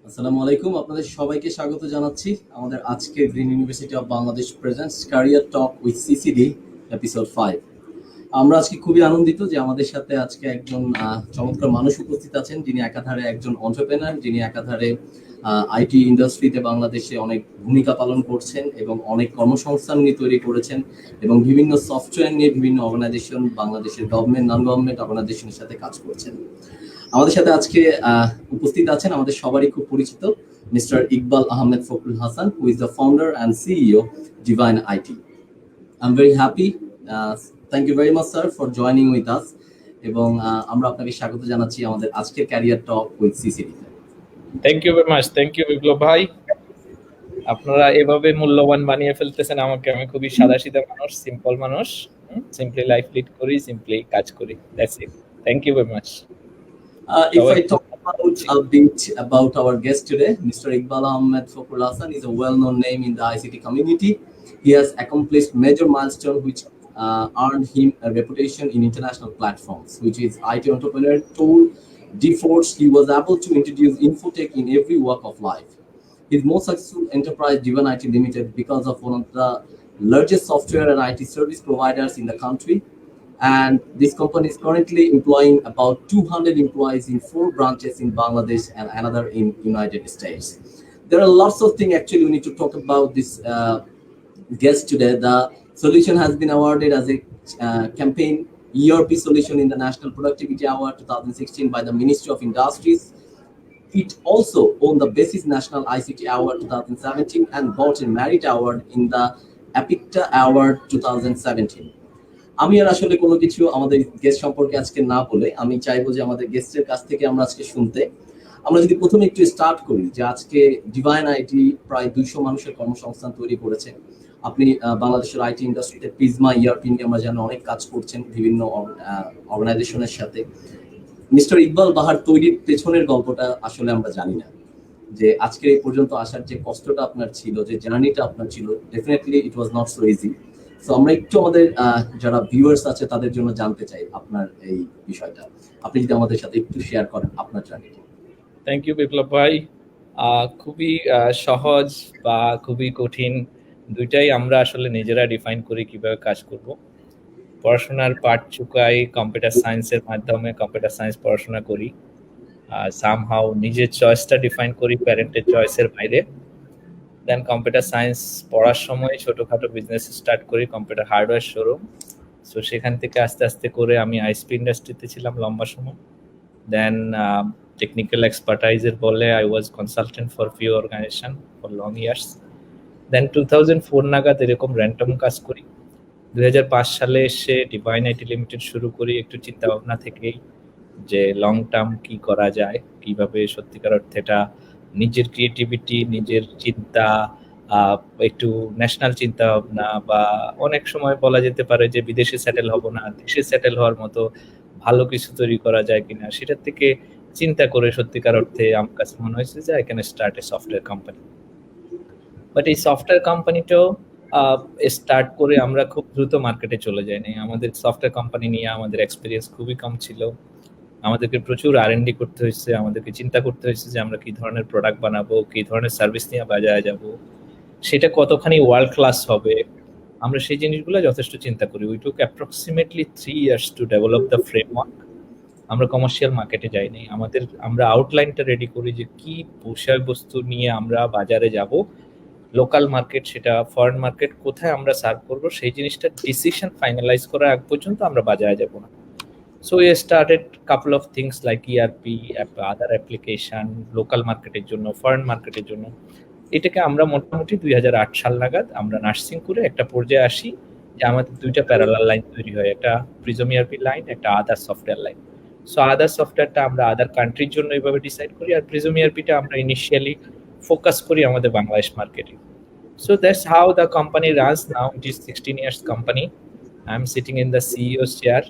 আসসালামু আলাইকুম, আপনাদের সবাইকে স্বাগত জানাচ্ছি আমাদের আজকে green University of Bangladesh presents career talk with CCD episode 5। আমরা আজকে খুবই আনন্দিত যে আমাদের সাথে আজকে একজন চমৎকার মানুষ উপস্থিত আছেন, যিনি একাধারে একজন এন্টারপ্রেনার, যিনি একাধারে আইটি ইন্ডাস্ট্রিতে বাংলাদেশে অনেক ভূমিকা পালন করছেন এবং অনেক কর্মসংস্থান নিয়ে তৈরি করেছেন এবং বিভিন্ন সফটওয়্যার নিয়ে বিভিন্ন অর্গানাইজেশন, বাংলাদেশের গভর্নমেন্ট, নন গভর্নমেন্ট অর্গানাইজেশনের সাথে কাজ করছেন। আমাদের সাথে আজকে উপস্থিত আছেন আমাদের সবারই খুব পরিচিত Mister Iqbal Ahmed Fakhrul Hasan, who is the founder and CEO Divine IT. I am very happy, thank you very much sir for joining with us, এবং আমরা আপনাকে স্বাগত জানাচ্ছি আমাদের আজকের career talk with CCD. Thank you very much. Thank you Biplob ভাই, আপনারা এভাবে মূল্যবান বানিয়ে ফেলতেছেন আমাকে। আমি খুবই সাদাসিধা মানুষ, সিম্পল মানুষ, সিম্পলি লাইফ লিড করি, সিম্পলি কাজ করি, that's it. Thank you very much. If I talk about a bit about our guest today, Mr. Iqbal Ahmed Fokhrul Hasan is a well-known name in the ICT community. He has accomplished major milestones which earned him a reputation in international platforms, which is IT entrepreneur tool DForce. He was able to introduce infotech in every walk of life. His most successful enterprise, Divan IT Limited, because of one of the largest software and IT service providers in the country. And this company is currently employing about 200 employees in 4 branches in Bangladesh and another in United States. There are lots of things actually we need to talk about this guest today. The solution has been awarded as a campaign ERP solution in the National Productivity Award 2016 by the Ministry of Industries. It also won the Basis National ICT Award 2017 and got a Merit Award in the APICTA Award 2017. আমি আর আসলে কোনো কিছু আমাদের guest সম্পর্কে আজকে না বলে আমি চাইবো যে আমাদের গেস্টের কাছ থেকে আমরা আজকে শুনতে। আমরা যদি প্রথমে একটু স্টার্ট করি যে আজকে ডিভাইন আইটি প্রায় 200 মানুষের কর্মসংস্থান তৈরি করেছে। আপনি বাংলাদেশের আইটি ইন্ডাস্ট্রিতে প্রিজমা ইআরপি নিয়ে আমরা জানি অনেক কাজ করছেন বিভিন্ন অর্গানাইজেশনের সাথে। মিস্টার ইকবাল বাহার তৈরির পেছনের গল্পটা আসলে আমরা জানি না, যে আজকে এই পর্যন্ত আসার যে কষ্টটা আপনার ছিল, যে জার্নিটা আপনার ছিল, definitely it was not so easy. তো আমরা একটু আমাদের যারা ভিউয়ার্স আছে তাদের জন্য জানতে চাই আপনার এই বিষয়টা, আপনি যদি আমাদের সাথে একটু শেয়ার করেন আপনার জার্নিটা। থ্যাংক ইউ বিপ্লব ভাই। খুবই সহজ বা খুবই কঠিন দুইটাই আমরা আসলে নিজেরা ডিফাইন করি কিভাবে কাজ করব। পড়াশোনার পাঠ চুকাই, কম্পিউটার সায়েন্সের মাধ্যমে কম্পিউটার সায়েন্স পড়াশোনা করি। সামহাউ নিজের চয়েসটা ডিফাইন করি প্যারেন্টের চয়েসের বাইরে। দেন কম্পিউটার সায়েন্স পড়ার সময় ছোটোখাটো বিজনেস স্টার্ট করি, কম্পিউটার হার্ডওয়্যার শোরুম। সো সেখান থেকে আস্তে আস্তে করে আমি আইএসপি ইন্ডাস্ট্রিতে ছিলাম লম্বা সময়। দেন টেকনিক্যাল এক্সপার্টাইজের বলে I was consultant for few organization for long years. Then 2004 নাগাদ এরকম র্যান্ডম কাজ করি। 2005 সালে এসে ডিভাইন আইটি লিমিটেড শুরু করি, একটু চিন্তা ভাবনা থেকেই যে লং টার্ম কি করা যায়, কিভাবে সত্যিকার অর্থে এটা নিজের ক্রিয়েটিভিটি, নিজের চিন্তা, একটু ন্যাশনাল চিন্তা ভাবনা, বা অনেক সময় বলা যেতে পারে যে বিদেশে সেটেল হব না, দেশে সেটেল হওয়ার মতো ভালো কিছু তৈরি করা যায় কিনা, সেটার থেকে চিন্তা করে সত্যিকার অর্থে আমার কাছে মনে হয়েছে যে I can start A software company. But এই সফটওয়্যার কোম্পানিটাও স্টার্ট করে আমরা খুব দ্রুত মার্কেটে চলে যাইনি। আমাদের সফটওয়্যার কোম্পানি নিয়ে আমাদের এক্সপিরিয়েন্স খুবই কম ছিল। আমাদেরকে প্রচুর R&D করতে হয়েছে, আমাদেরকে চিন্তা করতে হয়েছে যে আমরা কি ধরনের প্রোডাক্ট বানাবো, কি ধরনের সার্ভিস নিয়ে বাজারে যাব, সেটা কতখানি ওয়ার্ল্ড ক্লাস হবে, আমরা সেই জিনিসগুলো যথেষ্ট চিন্তা করি। We took approximately 3 years to develop the framework. আমরা কমার্শিয়াল মার্কেটে যাইনি। আমরা আউটলাইনটা রেডি করি যে কি বিষয়বস্তু নিয়ে আমরা বাজারে যাব, লোকাল মার্কেট, সেটা ফরেন মার্কেট, কোথায় আমরা সার্ভ করবো, সেই জিনিসটা ডিসিশন ফাইনালাইজ করার আগ পর্যন্ত আমরা বাজারে যাব না। So we started couple of things like ERP, other application, local market-এর জন্য, foreign market-এর জন্য। এটাকে আমরা মোটামুটি 2008 সাল নাগাদ আমরা নার্সিং করে একটা পর্যায়ে আসি যে আমাদের দুইটা প্যারালাল লাইন তৈরি হয়, একটা প্রিজম ERP লাইন, একটা আদার সফটওয়্যার লাইন। সো আদার সফটওয়্যারটা আমরা আদার কান্ট্রির জন্য এইভাবে ডিসাইড করি, আর প্রিজম ERP-টা আমরা ইনিশিয়ালি ফোকাস করি আমাদের বাংলাদেশ মার্কেটে। So that's how the company runs now. It is 16 years company. I'm sitting in the CEO's chair.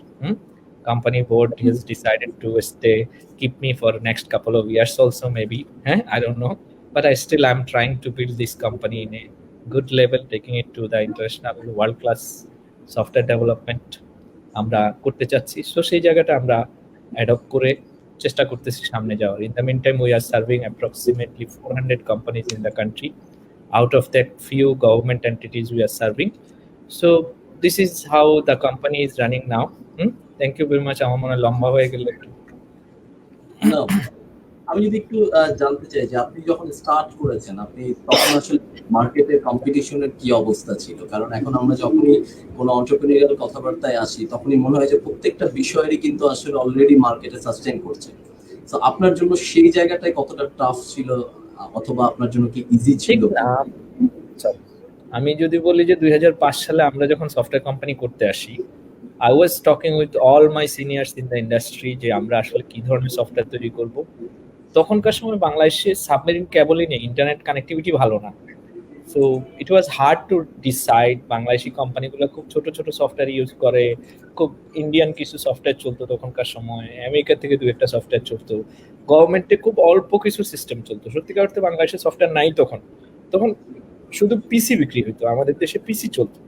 Company board has decided to keep me for next couple of years also, maybe. I don't know. But I'm trying to build this company in a good level, taking it to the international world-class software development. আমরা করতে চাচ্ছি। So সেই জায়গাটা আমরা adopt করে চেষ্টা করতেছি সামনে যাওয়ার। In the meantime we are serving approximately 400 companies in the country. Out of that, few government entities we are serving. So this is how the company is running now. Thank you very much. আমার মনে হয় লম্বা হয়ে গেল একটু। No, আমি যদি একটু জানতে চাই যে আপনি যখন স্টার্ট করেছেন আপনি তখন আসলে মার্কেটে কম্পিটিশনের কি অবস্থা ছিল? কারণ এখন আমরা যখনই কোনো এন্টারপ্রেনিউরিয়াল কথাবার্তায় আসি তখনই মনে হয় যে প্রত্যেকটা বিষয়েরই কিন্তু আসলে অলরেডি মার্কেটে সাস্টেইন করছে। তো আপনার জন্য সেই জায়গাটায় কতটা টাফ ছিল অথবা আপনার জন্য কি ইজি ছিল? আমি যদি বলি যে 2005 সালে আমরা যখন সফটওয়্যার কোম্পানি করতে আসি, I was talking with all my seniors in the industry যে আমরা আসলে কি ধরনের সফটওয়্যার তৈরি করব। তখনকার সময় বাংলাদেশে সাবমেরিন কেবলই নেই, ইন্টারনেট কানেক্টিভিটি ভালো না। So it was hard to decide. Bangladeshi কোম্পানিগুলো খুব ছোট ছোট সফটওয়্যার ইউজ করে, খুব ইন্ডিয়ান কিছু সফটওয়্যার চলতো তখনকার সময়, আমেরিকা থেকে দু একটা সফটওয়্যার চলতো, গভর্নমেন্টে খুব অল্প কিছু সিস্টেম চলতো। সত্যিকার অর্থে বাংলাদেশের সফটওয়্যার নাই তখন। তখন শুধু পিসি বিক্রি হতো, আমাদের দেশে পিসি চলতো।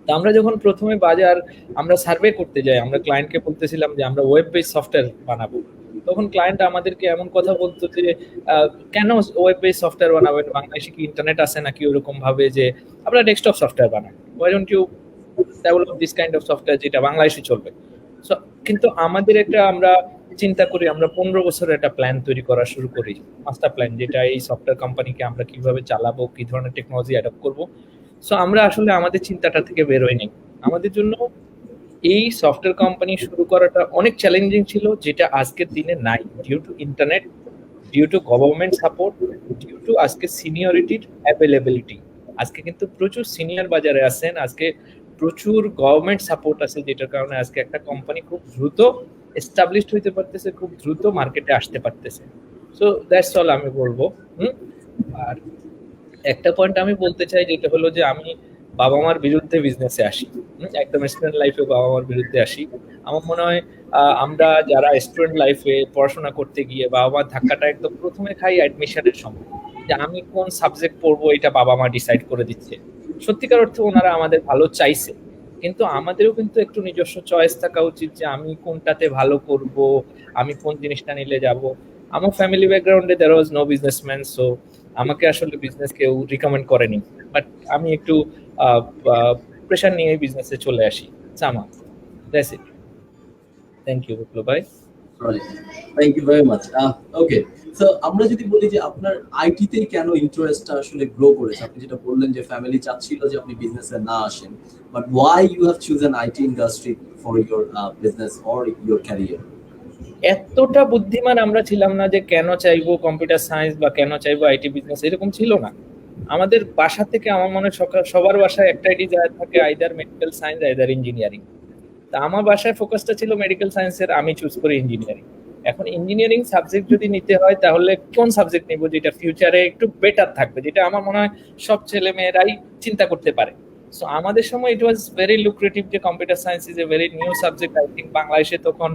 তা আমরা যখন প্রথমে বাজার আমরা সার্ভে করতে যাই, আমরা ক্লায়েন্টকে বলতেছিলাম যে আমরা ওয়েব বেস সফটওয়্যার বানাবো, তখন ক্লায়েন্ট আমাদেরকে এমন কথা বলতো যে কেন ওয়েব বেস সফটওয়্যার বানাবেন, বাংলাদেশে কি ইন্টারনেট আছে নাকি, ওরকম ভাবে যে আমরা ডেস্কটপ সফটওয়্যার বানাই, why don't you develop this kind of software যেটা বাংলাদেশে চলবে। সো কিন্তু আমাদের একটা আমরা চিন্তা করি, আমরা 15 বছরের একটা প্ল্যান তৈরি করা শুরু করি, মাস্টার প্ল্যান, যেটা এই সফটওয়্যার কোম্পানিকে আমরা কিভাবে চালাবো, কি ধরনের টেকনোলজি অ্যাডপ্ট করবো। সো আমরা আসলে আমাদের চিন্তাটা থেকে বেরোই নি। আমাদের জন্য এই সফটওয়্যার কোম্পানি শুরু করাটা অনেক চ্যালেঞ্জিং ছিল, যেটা আজকের দিনে নাই, due to internet, due to government support, due to আজকে সিনিয়রিটির অ্যাভেলেবিলিটি। আজকে কিন্তু প্রচুর সিনিয়র বাজারে আছেন, আজকে প্রচুর গভর্নমেন্ট সাপোর্ট আছে, যেটার কারণে আজকে একটা কোম্পানি খুব দ্রুত এস্টাবলিশড হইতে পারতেছে, খুব দ্রুত মার্কেটে আসতে পারতেছে। সো দ্যাটস অল আমি বলবো। আর একটা পয়েন্ট আমি বলতে চাই, যেটা হলো যে আমি বাবা মার বিরুদ্ধে বিজনেসে আসি, একদম স্টুডেন্ট লাইফে বাবা মার বিরুদ্ধে আসি। আমার মনে হয় আমরা যারা স্টুডেন্ট লাইফে পড়াশোনা করতে গিয়ে বাবা মার ধাক্কাটা একদম প্রথমে খাই অ্যাডমিশনের সময়, যে আমি কোন সাবজেক্ট পড়বো এটা বাবা মা ডিসাইড করে দিচ্ছে। সত্যিকার অর্থে ওনারা আমাদের ভালো চাইছে, কিন্তু আমাদেরও কিন্তু একটু নিজস্ব চয়েস থাকা উচিত যে আমি কোনটাতে ভালো করব, আমি কোন জিনিসটা নিলে যাব। আমার ফ্যামিলি ব্যাকগ্রাউন্ডে দেয়ার ওয়াজ নো বিজনেসম্যান, সো আমাকে আসলে বিজনেস কেউ রিকমেন্ড করেনি, বাট আমি একটু প্রেশার নিয়ে বিজনেসে চলে আসি। সামা that's it. Thank you Biplob ভাই। Thank you very much. Okay, so আমরা যদি বলি যে আপনার আইটিতে কেন ইন্টারেস্টটা আসলে গ্রো করেছে, আপনি যেটা বললেন যে ফ্যামিলি চাচ্ছিল যে আপনি বিজনেসে না আসেন, but why you have chosen IT industry for your business or your career? এতটা বুদ্ধিমান আমরা ছিলাম না যে কেন চাইবো কম্পিউটার সায়েন্স বা কেন চাইবো আইটি বিজনেস, এরকম ছিল না। আমাদের বাসা থেকে আমার মনে হয় সবার বাসায় একটাই ডিজায়ার থাকে, either medical science either engineering. তা আমার বাসায় ফোকাসটা ছিল মেডিকেল সায়েন্সের, আমি চুজ করি ইঞ্জিনিয়ারিং। এখন ইঞ্জিনিয়ারিং সাবজেক্ট যদি নিতে হয় তাহলে কোন সাবজেক্ট নিব যেটা ফিউচারে একটু বেটার থাকবে, যেটা আমার মনে হয় সব ছেলে মেয়েরাই চিন্তা করতে পারে। সো আমাদের সময় ইট ওয়াজ ভেরি লুক্রেটিভ যে computer science is a very new subject. I think বাংলাদেশে তখন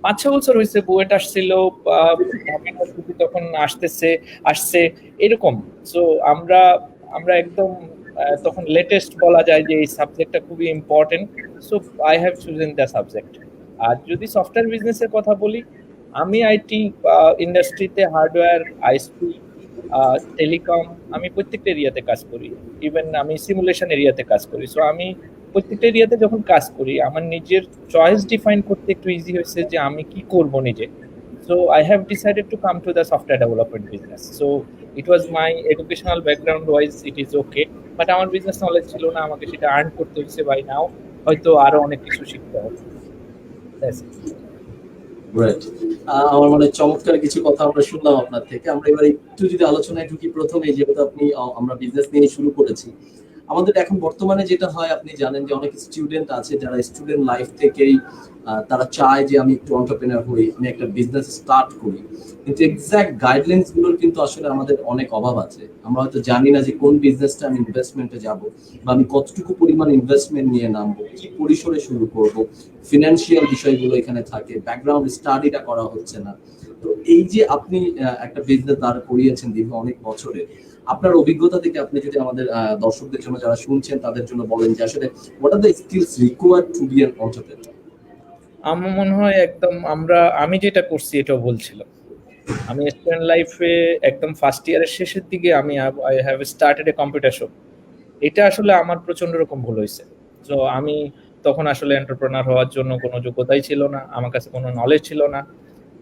5-6 বছর হয়েছে বুয়েট আসছিল, তখন আসছে এরকম। সো আমরা একদম তখন লেটেস্ট বলা যায় যে এই সাবজেক্টটা খুবই important. So I have chosen the subject. আর যদি সফটওয়্যার বিজনেসের কথা বলি, আমি আইটি ইন্ডাস্ট্রিতে হার্ডওয়্যার, আইসপি, টেলিকম, আমি প্রত্যেকটা এরিয়াতে কাজ করি। ইভেন আমি সিমুলেশন এরিয়াতে কাজ করি। সো আমি প্রত্যেকটা এরিয়াতে যখন কাজ করি আমার নিজের চয়েস ডিফাইন করতে একটু ইজি হয়েছে যে আমি কি করব নিজে। So I have decided to come to the software development business. So it was my educational background wise it is okay, but আমার বিজনেস নলেজ ছিল না, আমাকে সেটা আর্ন করতে হয়েছে বাই নাও, হয়তো আরো অনেক কিছু শিখতে হবে। আমার মানে চমৎকার কিছু কথা আমরা শুনলাম আপনার থেকে। আমরা এবার একটু যদি আলোচনায় ঢুকি, প্রথমে যেহেতু আপনি আমরা বিজনেস নিয়ে শুরু করেছি, আমাদের এখন বর্তমানে যেটা হয় আপনি জানেন যে অনেক স্টুডেন্ট আছে যারা স্টুডেন্ট লাইফ থেকেই তারা চায় যে আমি একটু এন্টারপ্রেনার হই, আমি একটা বিজনেস স্টার্ট করি, কিন্তু এক্সাক্ট গাইডলাইন্স গুলোর কিন্তু আসলে আমাদের অনেক অভাব আছে। আমরা হয়তো জানি না যে কোন বিজনেসটা আমি ইনভেস্টমেন্টে যাব, বা আমি কতটুকু পরিমাণ ইনভেস্টমেন্ট নিয়ে নামবো, কি পরিসরে শুরু করব, ফিনান্সিয়াল বিষয়গুলো এখানে থাকে, ব্যাকগ্রাউন্ড স্টাডিটা করা হচ্ছে না। তো এই যে আপনি একটা বিজনেস দাঁড় করিয়েছেন দীর্ঘ অনেক বছরে, আপনার অভিজ্ঞতা থেকে আপনি যদি আমাদের দর্শকদের জন্য যারা শুনছেন তাদের জন্য বলেন যে আসলে what are the skills required to be an entrepreneur? আমার মনে হয় একদম আমি যেটা করছি এটা বলছিল। আমি স্টুডেন্ট লাইফে একদম ফার্স্ট ইয়ারের শেষের দিকে I have started a computer shop. এটা আসলে আমার প্রচন্ড রকম ভুল হয়েছে। তো আমি তখন আসলে এন্টারপ্রেনার হওয়ার জন্য কোনো যোগ্যতাই ছিল না, আমার কাছে কোনো নলেজ ছিল না।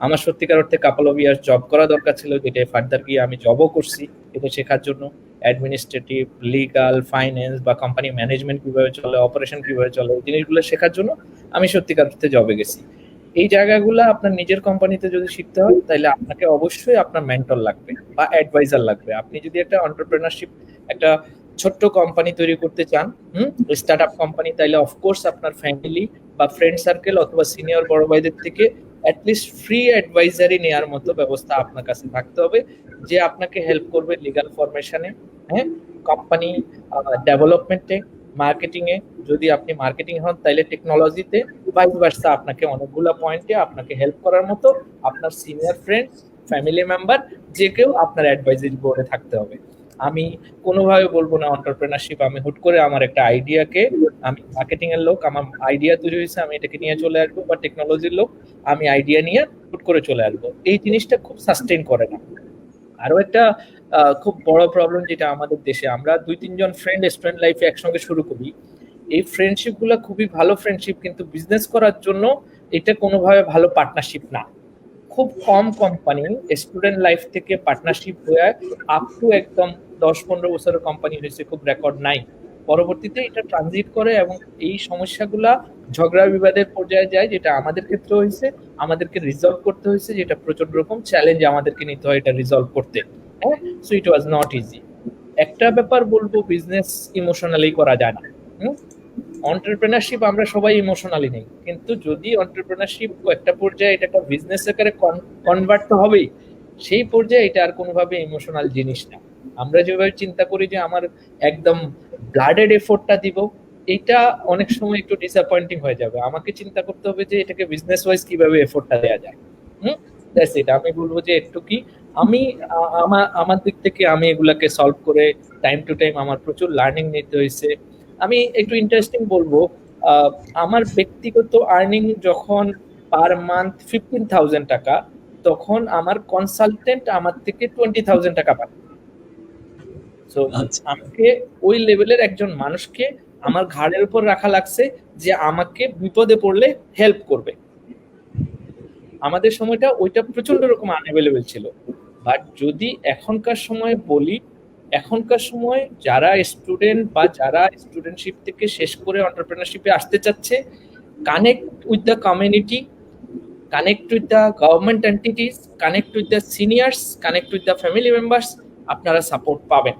আমার সত্যিকার অর্থে কাপল অফ ইয়ার্স জব করা দরকার ছিল, যেটা ফার্দার গিয়ে আমি জবও করছি এটা শেখার জন্য। অ্যাডমিনিস্ট্রেটিভ, লিগাল, ফাইন্যান্স বা কোম্পানি ম্যানেজমেন্ট কিভাবে চলে, অপারেশন কিভাবে চলে, এই জিনিসগুলো শেখার জন্য আমি সত্যিকার অর্থে জবে গেছি। এই জায়গাগুলো আপনার নিজের কোম্পানিতে যদি শিখতে হয় তাহলে আপনাকে অবশ্যই আপনার মেন্টর লাগবে বা অ্যাডভাইজার লাগবে। আপনি যদি একটা এন্টারপ্রেনারশিপ, একটা ছোট্ট কোম্পানি তৈরি করতে চান, স্টার্ট আপ কোম্পানি, তাইলে অফকোর্স আপনার ফ্যামিলি বা ফ্রেন্ড সার্কেল অথবা সিনিয়র বড় ভাইদের থেকে অ্যাটলিস্ট ফ্রি অ্যাডভাইজারি নেওয়ার মতো ব্যবস্থা আপনার কাছে থাকতে হবে, যে আপনাকে হেল্প করবে লিগাল ফরমেশনে, হ্যাঁ, কোম্পানি ডেভেলপমেন্টে, মার্কেটিং এ, যদি আপনি মার্কেটিং হন তাহলে টেকনোলজিতে, ভাইস ভার্সা। আপনাকে অনেকগুলো পয়েন্টে আপনাকে হেল্প করার মতো আপনার সিনিয়র ফ্রেন্ড, ফ্যামিলি মেম্বার, যে কেউ আপনার অ্যাডভাইজারি বোর্ডে থাকতে হবে। আমি কোনোভাবে বলবো না এন্টারপ্রেনারশিপ আমি হুট করে আমার একটা আইডিয়াকে, আমি মার্কেটিং এর লোক, আমার আইডিয়া তৈরি হয়েছে আমি এটাকে নিয়ে চলে আসবো, বা টেকনোলজির লোক আমি আইডিয়া নিয়ে হুট করে চলে আসবো, এই জিনিসটা খুব সাস্টেইন করে না। আরো একটা খুব বড় প্রবলেম যেটা আমাদের দেশে, আমরা 2-3 জন ফ্রেন্ড স্টুডেন্ট লাইফে একসঙ্গে শুরু করি, এই ফ্রেন্ডশিপ গুলো খুবই ভালো ফ্রেন্ডশিপ, কিন্তু বিজনেস করার জন্য এটা কোনোভাবে ভালো পার্টনারশিপ না। খুব কম কোম্পানি স্টুডেন্ট লাইফ থেকে পার্টনারশিপ হয়ে আপ টু একদম 10-15 বছরের কোম্পানি হয়েছে, খুব রেকর্ড নাই। পরবর্তীতে এটা ট্রানজিট করে এবং এই সমস্যাগুলা ঝগড়া বিবাদের পর্যায়ে যায়, যেটা আমাদের ক্ষেত্রে হয়েছে। আমাদেরকে রিজলভ করতে হয়েছে, যেটা প্রচন্ড রকম চ্যালেঞ্জ আমাদেরকে নিতে হয় এটা রিজলভ করতে। হ্যাঁ, so it was not easy. একটা ব্যাপার বলবো, বিজনেস ইমোশনালি করা যায় না। এন্টারপ্রেনারশিপ আমরা সবাই ইমোশনালি নেই, কিন্তু যদি এন্টারপ্রেনারশিপ একটা পর্যায়ে এটা একটা বিজনেস আকারে কনভার্ট তো হবেই, সেই পর্যায়ে এটা আর কোনোভাবে ইমোশনাল জিনিস না। আমরা যেভাবে চিন্তা করি যে আমার একদম ব্লাডেড এফোর্টটা দিব, এটা অনেক সময় একটু ডিসঅ্যাপয়েন্টিং হয়ে যাবে। আমাকে চিন্তা করতে হবে যে এটাকে বিজনেস ওয়াইজ কিভাবে এফোর্টটা দেওয়া যায়। That's it. আমি বলবো যে একটু কি, আমি আমার দিক থেকে আমি এগুলাকে সলভ করে টাইম টু টাইম আমার প্রচুর লার্নিং নিতে হয়েছে। আমি একটু ইন্টারেস্টিং বলবো, আহ, আমার ব্যক্তিগত আর্নিং যখন পার মান্থ 15,000 টাকা, তখন আমার কনসালটেন্ট আমার থেকে 20,000 টাকা পায়। সো আচ্ছা, আমাকে ওই লেভেলের একজন মানুষকে আমার ঘাড়ের উপর রাখা লাগছে, যে আমাকে বিপদে পড়লে হেল্প করবে। আমাদের সময়টা ওইটা প্রচন্ড রকম আনঅ্যাভেলেবেল ছিল। বাট যদি এখনকার সময় বলি, এখনকার সময় যারা স্টুডেন্ট বা যারা স্টুডেন্টশিপ থেকে শেষ করে এন্টারপ্রেনারশিপে আসতে চাচ্ছে, connect with the community, connect with the government entities, connect with the seniors, connect with the family members, আপনারা সাপোর্ট পাবেন।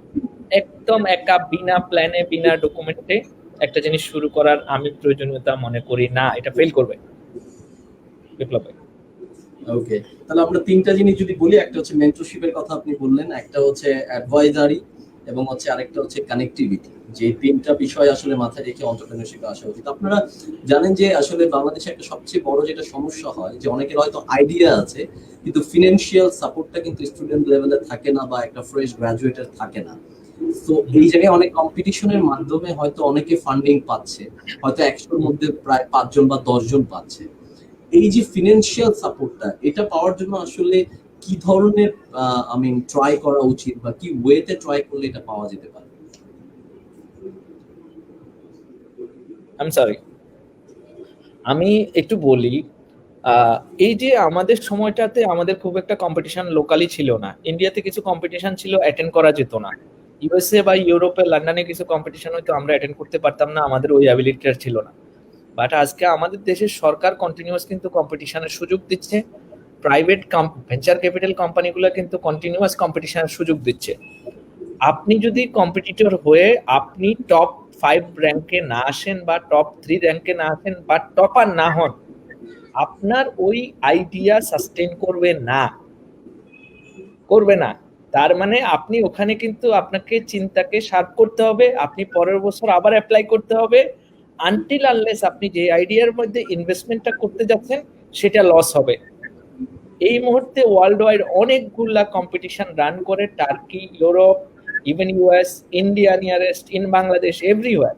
একদম একা বিনা প্ল্যানে বিনা ডকুমেন্টে একটা জিনিস শুরু করার আমি প্রয়োজনীয়তা মনে করি না, এটা ফেল করবে। বিপ্লব ভাই। ওকে, তাহলে আমরা তিনটা জিনিস যদি বলি, একটা হচ্ছে মেন্টরশিপের কথা আপনি বললেন, একটা হচ্ছে অ্যাডভাইজারি, এবং হচ্ছে আরেকটা হচ্ছে কানেক্টিভিটি। যে তিনটা বিষয় আসলে মাথায় রেখে এন্টারপ্রেনারশিপে আসা উচিত। আপনারা জানেন যে আসলে বাংলাদেশে একটা সবচেয়ে বড় যেটা সমস্যা হয়, যে অনেকের হয়তো আইডিয়া আছে কিন্তু ফিনান্সিয়াল সাপোর্টটা কিন্তু স্টুডেন্ট লেভেলে থাকে না, বা একটা ফ্রেশ গ্রাজুয়েটের থাকে না। তো এই জায়গায় অনেক কম্পিটিশনের মাধ্যমে হয়তো অনেকে ফান্ডিং পাচ্ছে, হয়তো 100-র মধ্যে প্রায় 5 জন বা 10 জন পাচ্ছে। এই যে ফিনান্সিয়াল সাপোর্টটা, এটা পাওয়ার জন্য আসলে কি ধরনের ট্রাই করা উচিত, বা কি ওয়েতে ট্রাই করলে এটা পাওয়া যেতে পারে? আমি সরি, আমি একটু বলি। এই যে আমাদের সময়টাতে আমাদের খুব একটা কম্পিটিশন লোকালি ছিল না। ইন্ডিয়াতে কিছু কম্পিটিশন ছিল, অ্যাটেন্ড করা যেত না। ইউএসএ বা ইউরোপে, লন্ডনে কিছু কম্পিটিশন হয়তো আমরা অ্যাটেন্ড করতে পারতাম না, আমাদের ওই অ্যাবিলিটিটা ছিল না। বাট আজকে আমাদের দেশের সরকার কন্টিনিউয়াস কিন্তু কম্পিটিশনের সুযোগ দিচ্ছে। প্রাইভেট ভেঞ্চার ক্যাপিটাল কোম্পানিগুলো কিন্তু কন্টিনিউয়াস কম্পিটিশনের সুযোগ দিচ্ছে। আপনি যদি কম্পিটিটর হয়ে আপনি টপ 5 র্যাঙ্কে না আসেন, বা টপ 3 র্যাঙ্কে না আসেন, বা টপার না হন, আপনার ওই আইডিয়া সাস্টেইন করবে না। তার মানে আপনি ওখানে কিন্তু আপনাকে চিন্তাকে শার্প করতে হবে, আপনি পরের বছর আবার অ্যাপ্লাই করতে হবে, আনটিল আনলেস আপনি যে আইডিয়ার মধ্যে ইনভেস্টমেন্টটা করতে যাচ্ছেন সেটা লস হবে। এই মুহূর্তে ওয়ার্ল্ড ওয়াইড অনেকগুলা কম্পিটিশন রান করে, turkey, Europe, even US, India nearest, in Bangladesh, everywhere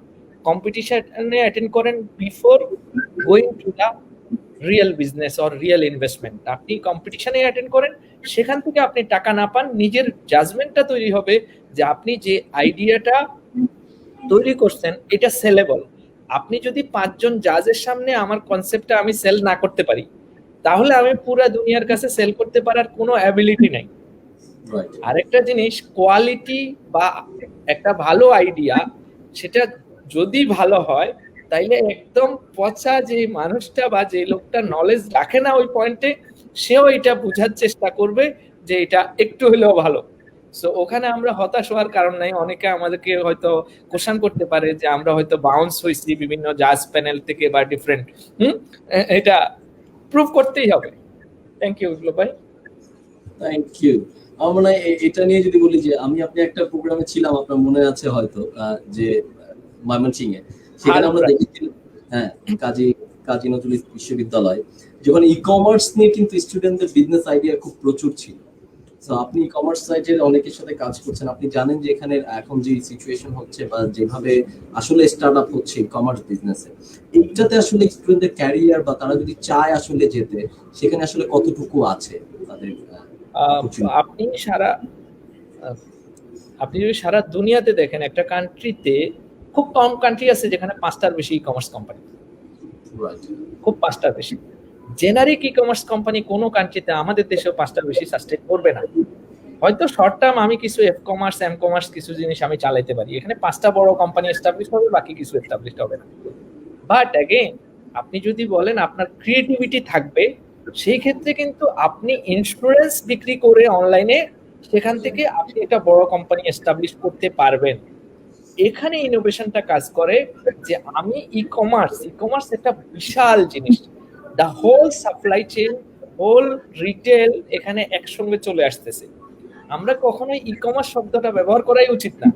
কম্পিটিশনে অ্যাটেন্ড করেন before going to the real business or real investment. আপনি কম্পিটিশনে অ্যাটেন্ড করেন, সেখান থেকে আপনি টাকা না পান, নিজের জাজমেন্টটা তৈরি হবে যে আপনি যে আইডিয়াটা তৈরি করছেন এটা সেলেবল। আপনি যদি 5 জন জাজের সামনে আমার কনসেপ্টটা আমি সেল না করতে পারি, তাহলে আমি পুরো দুনিয়ার কাছে সেল করতে পারার কোনো অ্যাবিলিটি নাই। আরেকটা জিনিস, কোয়ালিটি বা একটা ভালো আইডিয়া, সেটা যদি ভালো হয় তাইলে একদম পচা যে মানুষটা বা যে লোকটা নলেজ রাখে না ওই পয়েন্টে, সেও এটা বোঝার চেষ্টা করবে যে এটা একটু হলেও ভালো। সো ওখানে আমরা হতাশ হওয়ার কারণ নাই। অনেকে আমাদেরকে হয়তো কোশ্চেন করতে পারে যে আমরা হয়তো বাউন্স হয়েছি বিভিন্ন জাজ প্যানেল থেকে বা ডিফারেন্ট, এটা প্রুভ করতেই হবে। থ্যাংক ইউ বিপ্লব ভাই। Thank you. আমার মনে হয় এটা নিয়ে যদি বলি যে আপনি একটা প্রোগ্রামে ছিলাম, আপনার মনে আছে হয়তো, যে ময়মনসিংহে, সেখানে আমরা দেখেছিলাম, হ্যাঁ, কাজী নজরুল বিশ্ববিদ্যালয়, যখন ই কমার্স নিয়ে কিন্তু স্টুডেন্টদের বিজনেস আইডিয়া খুব প্রচুর ছিল। সো আপনি ই কমার্স সাইটের অনেকের সাথে কাজ করছেন, আপনি জানেন যে এখানে এখন যে সিচুয়েশন হচ্ছে বা যেভাবে আসলে স্টার্ট আপ হচ্ছে ই কমার্স বিজনেসে, এইটাতে আসলে স্টুডেন্টদের ক্যারিয়ার বা তারা যদি চায় আসলে যেতে, সেখানে আসলে কতটুকু আছে তাদের? আপনি যদি সারা দুনিয়াতে দেখেন, একটা কান্ট্রিতে খুব কম কান্ট্রি আছে যেখানে 5টার বেশি ই কমার্স কোম্পানি, খুব 5টার বেশি। জেনারিক ই কমার্স কোম্পানি কোনো কান্ট্রিতে, আমাদের দেশেও 5টার বেশি সাস্টেইন করবে না। হয়তো শর্ট টার্ম আমি কিছু এফ কমার্স এম কমার্স কিছু জিনিস আমি চালাইতে পারি, এখানে 5টা বড় কোম্পানি এস্টাবলিশ হবে, বাকি কিছু এস্টাবলিশ হবে না। বাট অ্যাগেইন, আপনি যদি বলেন আপনার ক্রিয়েটিভিটি থাকবে, সেই ক্ষেত্রে কিন্তু আপনি ইন্স্যুরেন্স বিক্রি করে অনলাইনে, সেখান থেকে আপনি একটা বড় কোম্পানি এস্টাবলিশ করতে পারবেন। এখানে ইনোভেশনটা কাজ করে যে আমি ই কমার্স একটা বিশাল জিনিস, the whole supply chain, whole retail এখানে একসঙ্গে চলে আসতেছে। আমরা কখনোই ই কমার্স শব্দটা ব্যবহার করাই উচিত না।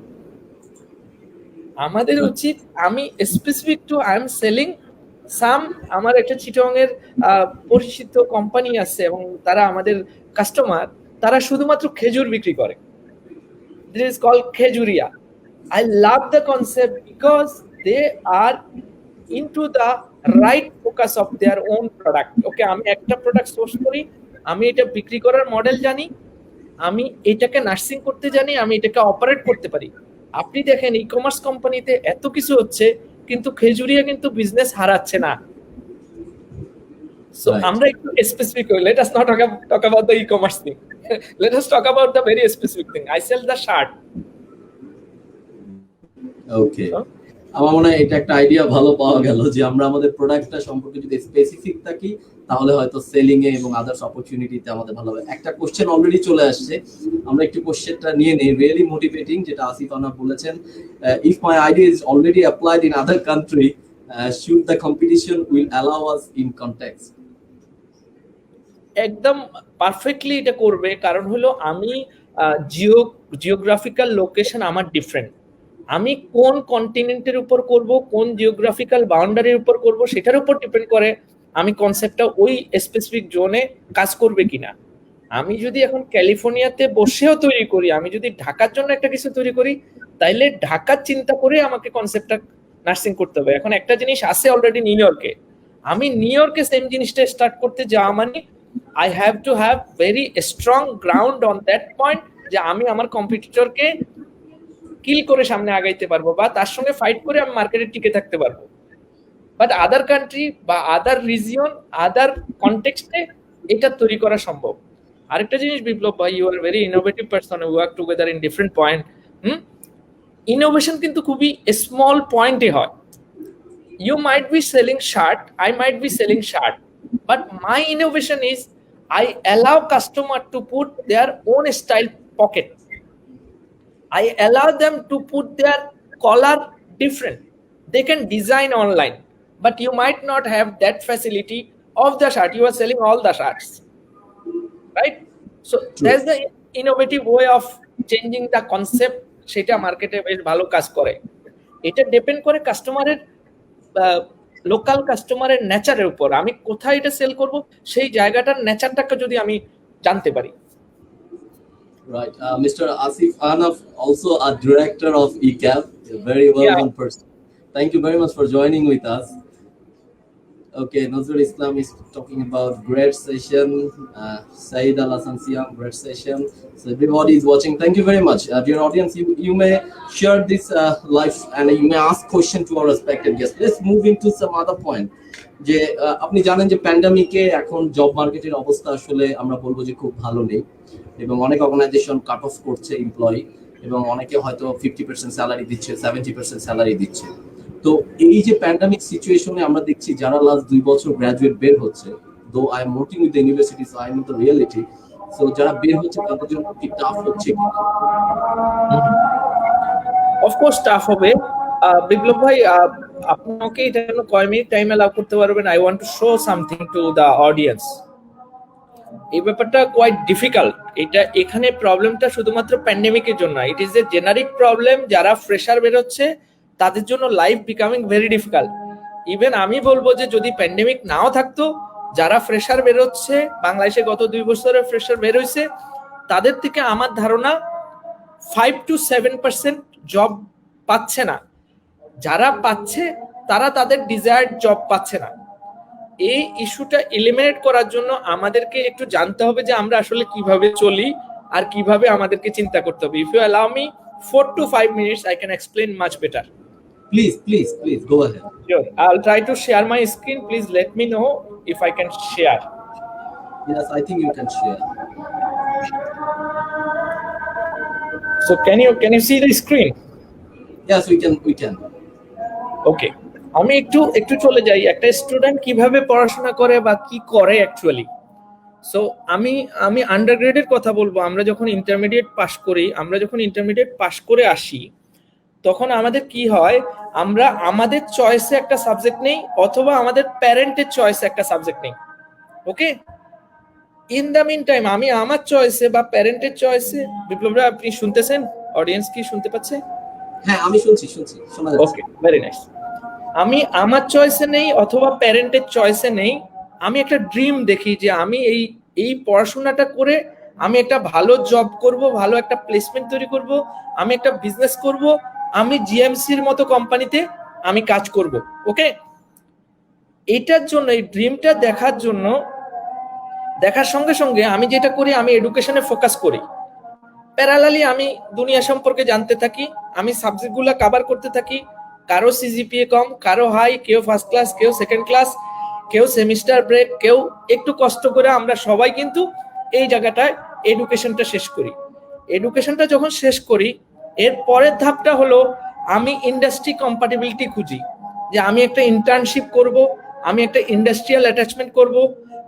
আমাদের উচিত, আমি specific to I am selling some, আমার একটা চিটং এর পরিচিত কোম্পানি আছে এবং তারা আমাদের কাস্টমার, তারা শুধুমাত্র খেজুর বিক্রি করে। দিস ইজ কল্ড খেজুরিয়া। I love the concept because they are into the right focus of their own product. Okay, আমি একটা প্রোডাক্ট সোর্স করি, আমি এটা বিক্রি করার মডেল জানি, আমি এটাকে নার্সিং করতে জানি, আমি এটাকে অপারেট করতে পারি। আপনি দেখেন ই কমার্স কোম্পানিতে এত কিছু হচ্ছে, কিন্তু খেজুরিয়া কিন্তু বিজনেস হারাচ্ছে না। So আমরা একটু স্পেসিফিক হই, let us not talk about the e-commerce thing. Let us talk about the very specific thing. I sell the shirt. ওকে, আমার মনে হয় এটা একটা আইডিয়া ভালো পাওয়া গেল যে আমরা আমাদের প্রোডাক্টটা সম্পর্কে যদি স্পেসিফিক থাকি, তাহলে হয়তো সেলিং এ এবং আদার্স অপরচুনিটিতে আমাদের ভালো হবে। একটা কোশ্চেন অলরেডি চলে আসছে, আমরা একটু কোশ্চেনটা নিয়ে নেই, রিয়েলি মোটিভেটিং, যেটা আসিফ আনা বলেছেন, if my idea is already applied in other country, should the competition will allow us in context? একদম পারফেক্টলি এটা করবে, কারণ হলো আমি জিওগ্রাফিক্যাল লোকেশন আমার ডিফারেন্ট। আমি কোন কন্টিনেন্টের উপর করব, কোন জিওগ্রাফিক্যাল বাউন্ডারির উপর করব, সেটার উপর ডিপেন্ড করে আমি কনসেপ্টটা ওই স্পেসিফিক জোনে কাজ করবে কিনা। আমি যদি এখন ক্যালিফোর্নিয়াতে বসেও তৈরি করি, আমি যদি ঢাকার জন্য একটা কিছু তৈরি করি, তাইলে ঢাকার চিন্তা করে আমাকে কনসেপ্টটা নার্সিং করতে হবে। এখন একটা জিনিস আছে অলরেডি নিউ ইয়র্কে, আমি নিউ ইয়র্কে সেম জিনিসটা স্টার্ট করতে যাওয়া মানে I have to have very strong ground on that point, যে আমি আমার কম্পিটিটরকে কিল করে সামনে আগাইতে পারবো বা তার সঙ্গে ফাইট করে আমি মার্কেটে টিকে থাকতে পারবো। বাট আদার কান্ট্রি বা আদার রিজিয়ন, আদার কনটেক্সটে এটা তৈরি করা সম্ভব। আরেকটা জিনিস বিপ্লব ভাই, you are very innovative person, we work together in different point. Innovation কিন্তু খুবই স্মল পয়েন্টে হয়। You might be selling shirt, I might be selling shirt, but my innovation is I allow customer to put their own style pocket. I allow them to put their collar different. They can design online, but you might not have that facility of the shirt. You are selling all the shirts, right? So that's the innovative way of changing the concept. সেটা মার্কেটে বেশ ভালো কাজ করে। এটা depend করে কাস্টমারের, local কাস্টমারের নেচারের উপর। আমি কোথায় এটা সেল করব, সেই জায়গাটার নেচারটাকে যদি আমি জানতে পারি। Right. Mr. Asif Anaf, also a director of ECAP, a very well-known person. Thank you very much for joining with us. Okay, Nazrul Islam is talking about great session. Saeed Al Hassan Siam, great session. So everybody is watching. Thank you very much, dear audience. You may share this live and you may ask question to our respected guests. Let's move into some other point. যে আপনি জানেন যে প্যান্ডামিকে এখন job মার্কেটের অবস্থা আসলে আমরা বলবো যে খুব ভালো নেই এবং অনেক অর্গানাইজেশন কাট অফ করছে এমপ্লয়ি এবং অনেকে হয়তো 50% স্যালারি দিচ্ছে 70% স্যালারি দিচ্ছে তো এই যে প্যান্ডামিক সিচুয়েশনে আমরা দেখছি যারা লাস্ট 2 বছর গ্রাজুয়েট বের হচ্ছে though I am working with the university so I know the reality so যারা বের হচ্ছে তাদের জন্য কি টাফ হচ্ছে অফকোর্স টাফ হবে বিপ্লব ভাই আপনাকে এটা জন্য কয় মিনিট টাইম অ্যালাউ করতে পারবেন I want to show something to the audience এই ব্যাপারটা কোয়াইট ডিফিকাল্ট এটা এখানে প্রবলেমটা শুধুমাত্র প্যান্ডেমিকের জন্য it is a generic problem যারা ফ্রেশার বের হচ্ছে তাদের জন্য life becoming very difficult even আমি বলবো যে যদি প্যান্ডেমিক নাও থাকতো যারা ফ্রেশার বের হচ্ছে বাংলাদেশে গত 2 বছরে ফ্রেশার বের হয়েছে তাদের থেকে আমার ধারণা 5 to 7% জব পাচ্ছে না যারা পাচ্ছে তারা তাদের ডিজায়ার্ড জব পাচ্ছে না এই ইস্যুটা এলিমিনেট করার জন্য আমাদেরকে একটু জানতে হবে যে আমরা আসলে কিভাবে চলি আর কিভাবে আমাদেরকে চিন্তা করতে হবে if you allow me 4 to 5 minutes I can explain much better. Please go ahead. Sure, I'll try to share my screen. Please let me know if I can share. Yes, I think you can share. So can you see the screen? Yes, we can. Okay. আমি একটু চলে যাই একটা student কিভাবে পড়াশোনা করে বা কি করে অ্যাকচুয়ালি সো আমি আন্ডারগ্রেডের কথা বলবো আমরা যখন ইন্টারমিডিয়েট পাস করে আসি তখন আমাদের কি হয় আমরা আমাদের চয়েসে একটা সাবজেক্ট নেই অথবা আমাদের প্যারেন্টের চয়েসে একটা সাবজেক্ট নেই okay in the meantime আমি আমার চয়েসে বা প্যারেন্টের চয়েসে বিপ্লবরা আপনি শুনতেছেন অডিয়েন্স কি শুনতে পাচ্ছে হ্যাঁ আমি শুনছি শোনা যাচ্ছে ওকে ভেরি নাইস আমি আমার চয়েসে নেই অথবা প্যারেন্টের চয়েসে নেই আমি একটা ড্রিম দেখি যে আমি এই পড়াশোনাটা করে আমি একটা ভালো জব করব ভালো একটা প্লেসমেন্ট তৈরি করব আমি একটা বিজনেস করব আমি জিএমসির মতো কোম্পানিতে আমি কাজ করব ওকে এটার জন্য এই ড্রিমটা দেখার সঙ্গে সঙ্গে আমি যেটা করি আমি এডুকেশনে ফোকাস করি প্যারালালি আমি দুনিয়া সম্পর্কে জানতে থাকি আমি সাবজেক্টগুলো কভার করতে থাকি কারো সিজিপিএ কম কারো হাই কেউ ফার্স্ট ক্লাস কেউ সেকেন্ড ক্লাস কেউ সেমিস্টার ব্রেক কেউ একটু কষ্ট করে আমরা সবাই কিন্তু এই জায়গাটায় এডুকেশনটা যখন শেষ করি এর পরের ধাপটা হলো আমি ইন্ডাস্ট্রি কম্পাটিবিলিটি খুঁজি যে আমি একটা ইন্টার্নশিপ করব আমি একটা ইন্ডাস্ট্রিয়াল অ্যাটাচমেন্ট করব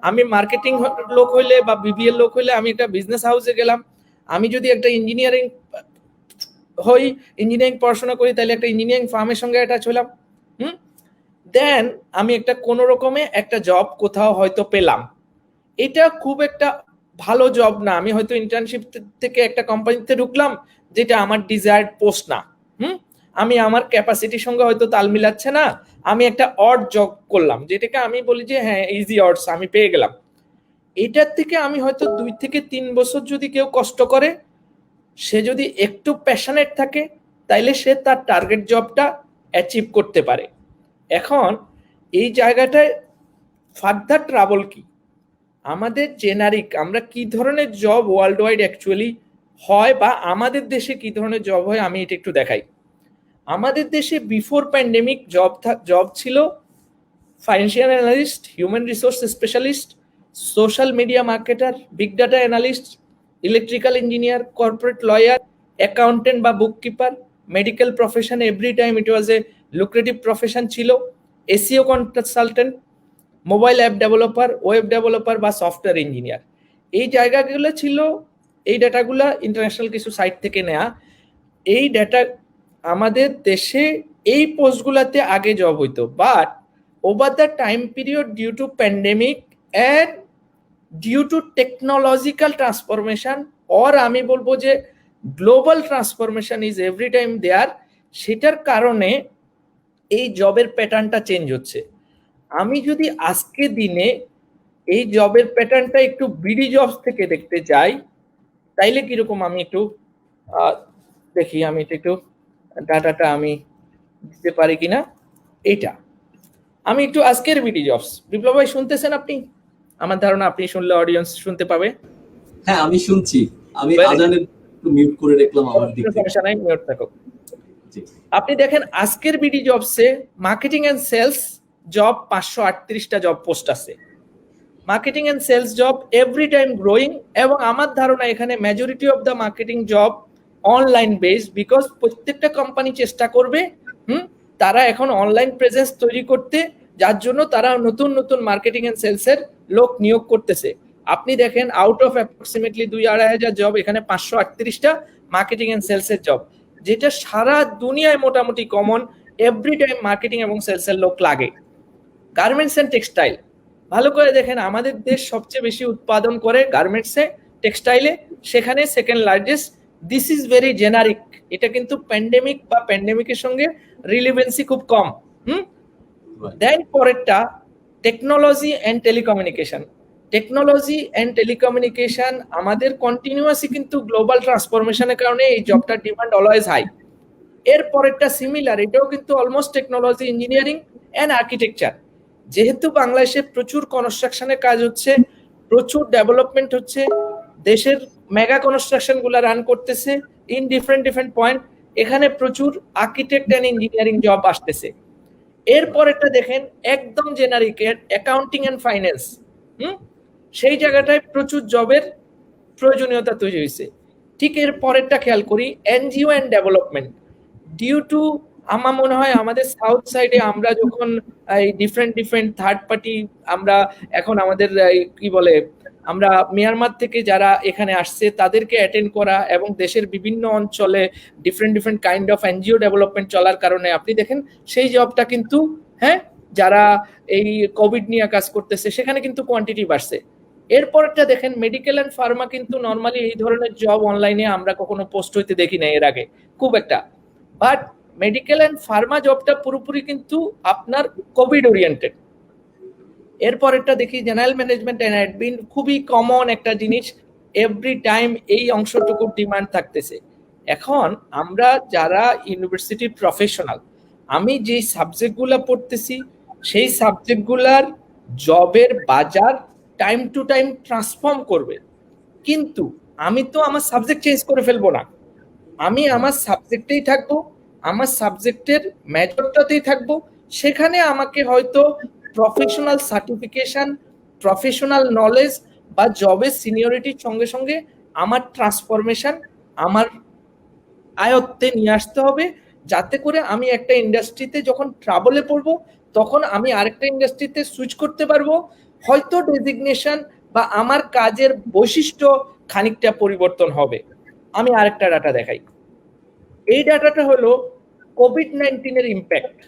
আমি মার্কেটিং লোক হইলে বা বিবিএল লোক হইলে আমি একটা বিজনেস হাউসে গেলাম আমি যদি একটা ইঞ্জিনিয়ারিং পড়াশোনা করি তাহলে একটা ইঞ্জিনিয়ারিং ফার্মের সঙ্গে অ্যাটাচ হলাম দেন আমি একটা কোনো রকমে একটা জব কোথাও হয়তো পেলাম এটা খুব একটা ভালো জব না আমি হয়তো ইন্টার্নশিপ থেকে একটা কোম্পানিতে ঢুকলাম যেটা আমার ডিজায়ার্ড পোস্ট না আমি আমার ক্যাপাসিটির সঙ্গে হয়তো তাল মিলাচ্ছে না আমি একটা অড জব করলাম যেটাকে আমি বলি যে হ্যাঁ ইজি অডস আমি পেয়ে গেলাম এটার থেকে আমি হয়তো 2 থেকে 3 বছর যদি কেউ কষ্ট করে সে যদি একটু প্যাশনেট থাকে তাইলে সে তার টার্গেট জবটা অ্যাচিভ করতে পারে এখন এই জায়গাটায় ফার্দার ট্রাবল কি আমাদের জেনারিক আমরা কি ধরনের জব ওয়ার্ল্ড ওয়াইড অ্যাকচুয়ালি হয় বা আমাদের দেশে কি ধরনের জব হয় আমি এটা একটু দেখাই আমাদের দেশে বিফোর প্যান্ডেমিক জব ছিল financial analyst human resource specialist social media marketer big data analyst electrical engineer corporate lawyer accountant বা bookkeeper medical profession every time it was a lucrative profession ছিল SEO consultant mobile app developer web developer বা software engineer এই জায়গাগুলো ছিল এই ডাটাগুলো international কিছু site থেকে নেয়া এই ডাটা আমাদের দেশে এই পোস্টগুলোতে আগে জব হইতো but over the time period due to pandemic and due to technological transformation or আমি বলবো যে global transformation is every time there সেটার কারণে এই জবের প্যাটার্নটা চেঞ্জ হচ্ছে আমি যদি আজকে দিনে এই জবের প্যাটার্নটা একটু বিডি জবস থেকে দেখতে যাই তাইলে কিরকম আমি একটু দেখি আমি একটু ডাটাটা আমি দিতে পারি কিনা এটা আমি একটু আজকের বিডি জবস, বিপ্লব ভাই শুনতেছেন আপনি? আমার ধারণা আপনি শুনলে অডিয়েন্স শুনতে পাবে। হ্যাঁ, আমি শুনছি। আমি Very আজানের একটু মিউট করে রাখলাম আমার দিক কোনো থেকে। সমস্যা নাই, মিউট থাকুক। জি। আপনি দেখেন আজকের বিডি জবসে মার্কেটিং এন্ড সেলস জব 538টা জব পোস্ট আছে। Marketing and sales job every time growing, এবং আমার ধারণা এখানে majority of the marketing job online based, because প্রত্যেকটা কোম্পানি চেষ্টা করবে তারা এখন অনলাইন প্রেজেন্স তৈরি করতে, যার জন্য তারা নতুন নতুন মার্কেটিং এন্ড সেলস এর লোক নিয়োগ করতেছে। আপনি দেখেন আউট অফ অ্যাপ্রক্সিমেটলি 2-2.5 জব, এখানে 538টা মার্কেটিং এন্ড সেলস এর জব, যেটা সারা দুনিয়ায় মোটামুটি কমন। এভরি টাইম মার্কেটিং এবং সেলস এর লোক লাগে। গার্মেন্টস এন্ড টেক্সটাইল, ভালো করে দেখেন আমাদের দেশ সবচেয়ে বেশি উৎপাদন করে গার্মেন্টসে, টেক্সটাইলে, সেখানে second largest. This is very generic, এটা কিন্তু প্যান্ডেমিক বা প্যান্ডেমিকের সঙ্গে রিলেভেন্সি খুব কম। দেন পরেরটা technology and telecommunication. Technology and telecommunication আমাদের কন্টিনিউয়াসলি কিন্তু গ্লোবাল ট্রান্সফরমেশনের কারণে এই জবটার ডিমান্ড অলওয়েজ হাই। এর পরেরটা সিমিলার, এটাও কিন্তু almost technology, engineering and architecture. যেহেতু বাংলাদেশে প্রচুর কনস্ট্রাকশনের কাজ হচ্ছে, প্রচুর ডেভেলপমেন্ট হচ্ছে, দেশের মেগা কনস্ট্রাকশন গুলা রান করতেছে ইন ডিফারেন্ট ডিফারেন্ট পয়েন্ট, এখানে প্রচুর আর্কিটেক্ট এন্ড ইঞ্জিনিয়ারিং জব আসতেছে। এরপরেরটা দেখেন একদম জেনারিক, অ্যাকাউন্টিং এন্ড ফাইন্যান্স, সেই জায়গাটায় প্রচুর জবের প্রয়োজনীয়তা তৈরি হয়েছে। ঠিক এর পরেরটা খেয়াল করি, NGO and development. Due to আমার মনে হয় আমাদের সাউথ সাইডে আমরা যখন এই ডিফারেন্ট ডিফারেন্ট থার্ড পার্টি, আমরা এখন আমাদের কি বলে, আমরা মিয়ানমার থেকে যারা এখানে আসছে তাদেরকে অ্যাটেন্ড করা, এবং দেশের বিভিন্ন অঞ্চলে different different kind of NGO development চলার কারণে আপনি দেখেন সেই জবটা কিন্তু, হ্যাঁ, যারা এই কোভিড নিয়ে কাজ করতেছে সেখানে কিন্তু কোয়ান্টিটি বাড়ছে। এরপরটা দেখেন মেডিকেল এন্ড ফার্মা, কিন্তু নর্মালি এই ধরনের জব অনলাইনে আমরা কখনো পোস্ট হইতে দেখি না এর আগে খুব একটা, বাট মেডিকেল এন্ড ফার্মা জবটা পুরোপুরি কিন্তু আপনার কোভিড ওরিয়েন্টেড। এরপরেরটা দেখি জেনারেল ম্যানেজমেন্ট এন্ড অ্যাডমিন, খুবই কমন একটা জিনিস, এভরি টাইম এই অংশটুকু ডিমান্ড থাকতেছে। এখন আমরা যারা ইউনিভার্সিটি প্রফেশনাল, আমি যে সাবজেক্টগুলো পড়তেছি সেই সাবজেক্টগুলার জবের বাজার টাইম টু টাইম ট্রান্সফর্ম করবে, কিন্তু আমি তো আমার সাবজেক্ট চেঞ্জ করে ফেলবো না। আমি আমার সাবজেক্টেই থাকবো, আমার সাবজেক্টের মেজরটাতেই থাকবো। সেখানে আমাকে হয়তো প্রফেশনাল সার্টিফিকেশন, প্রফেশনাল নলেজ বা জবের সিনিয়রিটির সঙ্গে সঙ্গে আমার ট্রান্সফরমেশন আমার আয়ত্তে নিয়ে আসতে হবে, যাতে করে আমি একটা ইন্ডাস্ট্রিতে যখন ট্রাভেলে পড়বো তখন আমি আরেকটা ইন্ডাস্ট্রিতে সুইচ করতে পারবো। হয়তো ডেজিগনেশন বা আমার কাজের বৈশিষ্ট্য খানিকটা পরিবর্তন হবে। আমি আরেকটা ডাটা দেখাই। এই ডাটাটা হলো কোভিড-19 এর ইম্প্যাক্ট।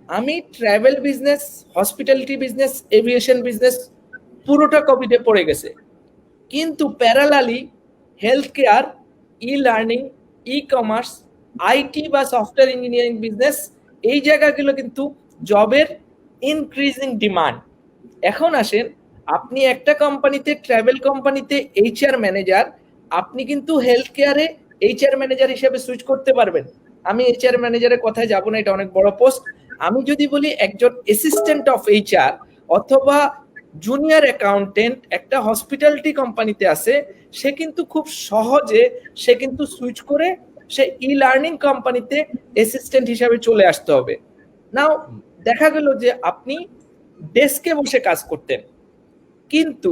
আমি travel business, hospitality business, aviation business পুরোটা কোভিডে পড়ে গেছে, কিন্তু parallelly health care, e learning, e commerce, IT বা সফটওয়্যার ইঞ্জিনিয়ারিং বিজনেস, এই জায়গাগুলো কিন্তু জবের ইনক্রিজিং ডিমান্ড। এখন আসেন, আপনি একটা কোম্পানিতে, ট্রাভেল কোম্পানিতে এইচআর ম্যানেজার, আপনি কিন্তু হেলথ কেয়ারে এইচআর ম্যানেজার হিসেবে সুইচ করতে পারবেন। আমি এইচআর ম্যানেজারের কথায় যাব না, এটা অনেক বড় পোস্ট। আমি যদি বলি একজন অ্যাসিস্ট্যান্ট অফ এইচআর অথবা জুনিয়র অ্যাকাউন্টেন্ট একটা হসপিটালিটি কোম্পানিতে আছে, সে কিন্তু খুব সহজে সে কিন্তু সুইচ করে সে ই লার্নিং কোম্পানিতে অ্যাসিস্ট্যান্ট হিসাবে চলে আসতে হবে। নাও দেখা গেল যে আপনি ডেস্কে বসে কাজ করতেন, কিন্তু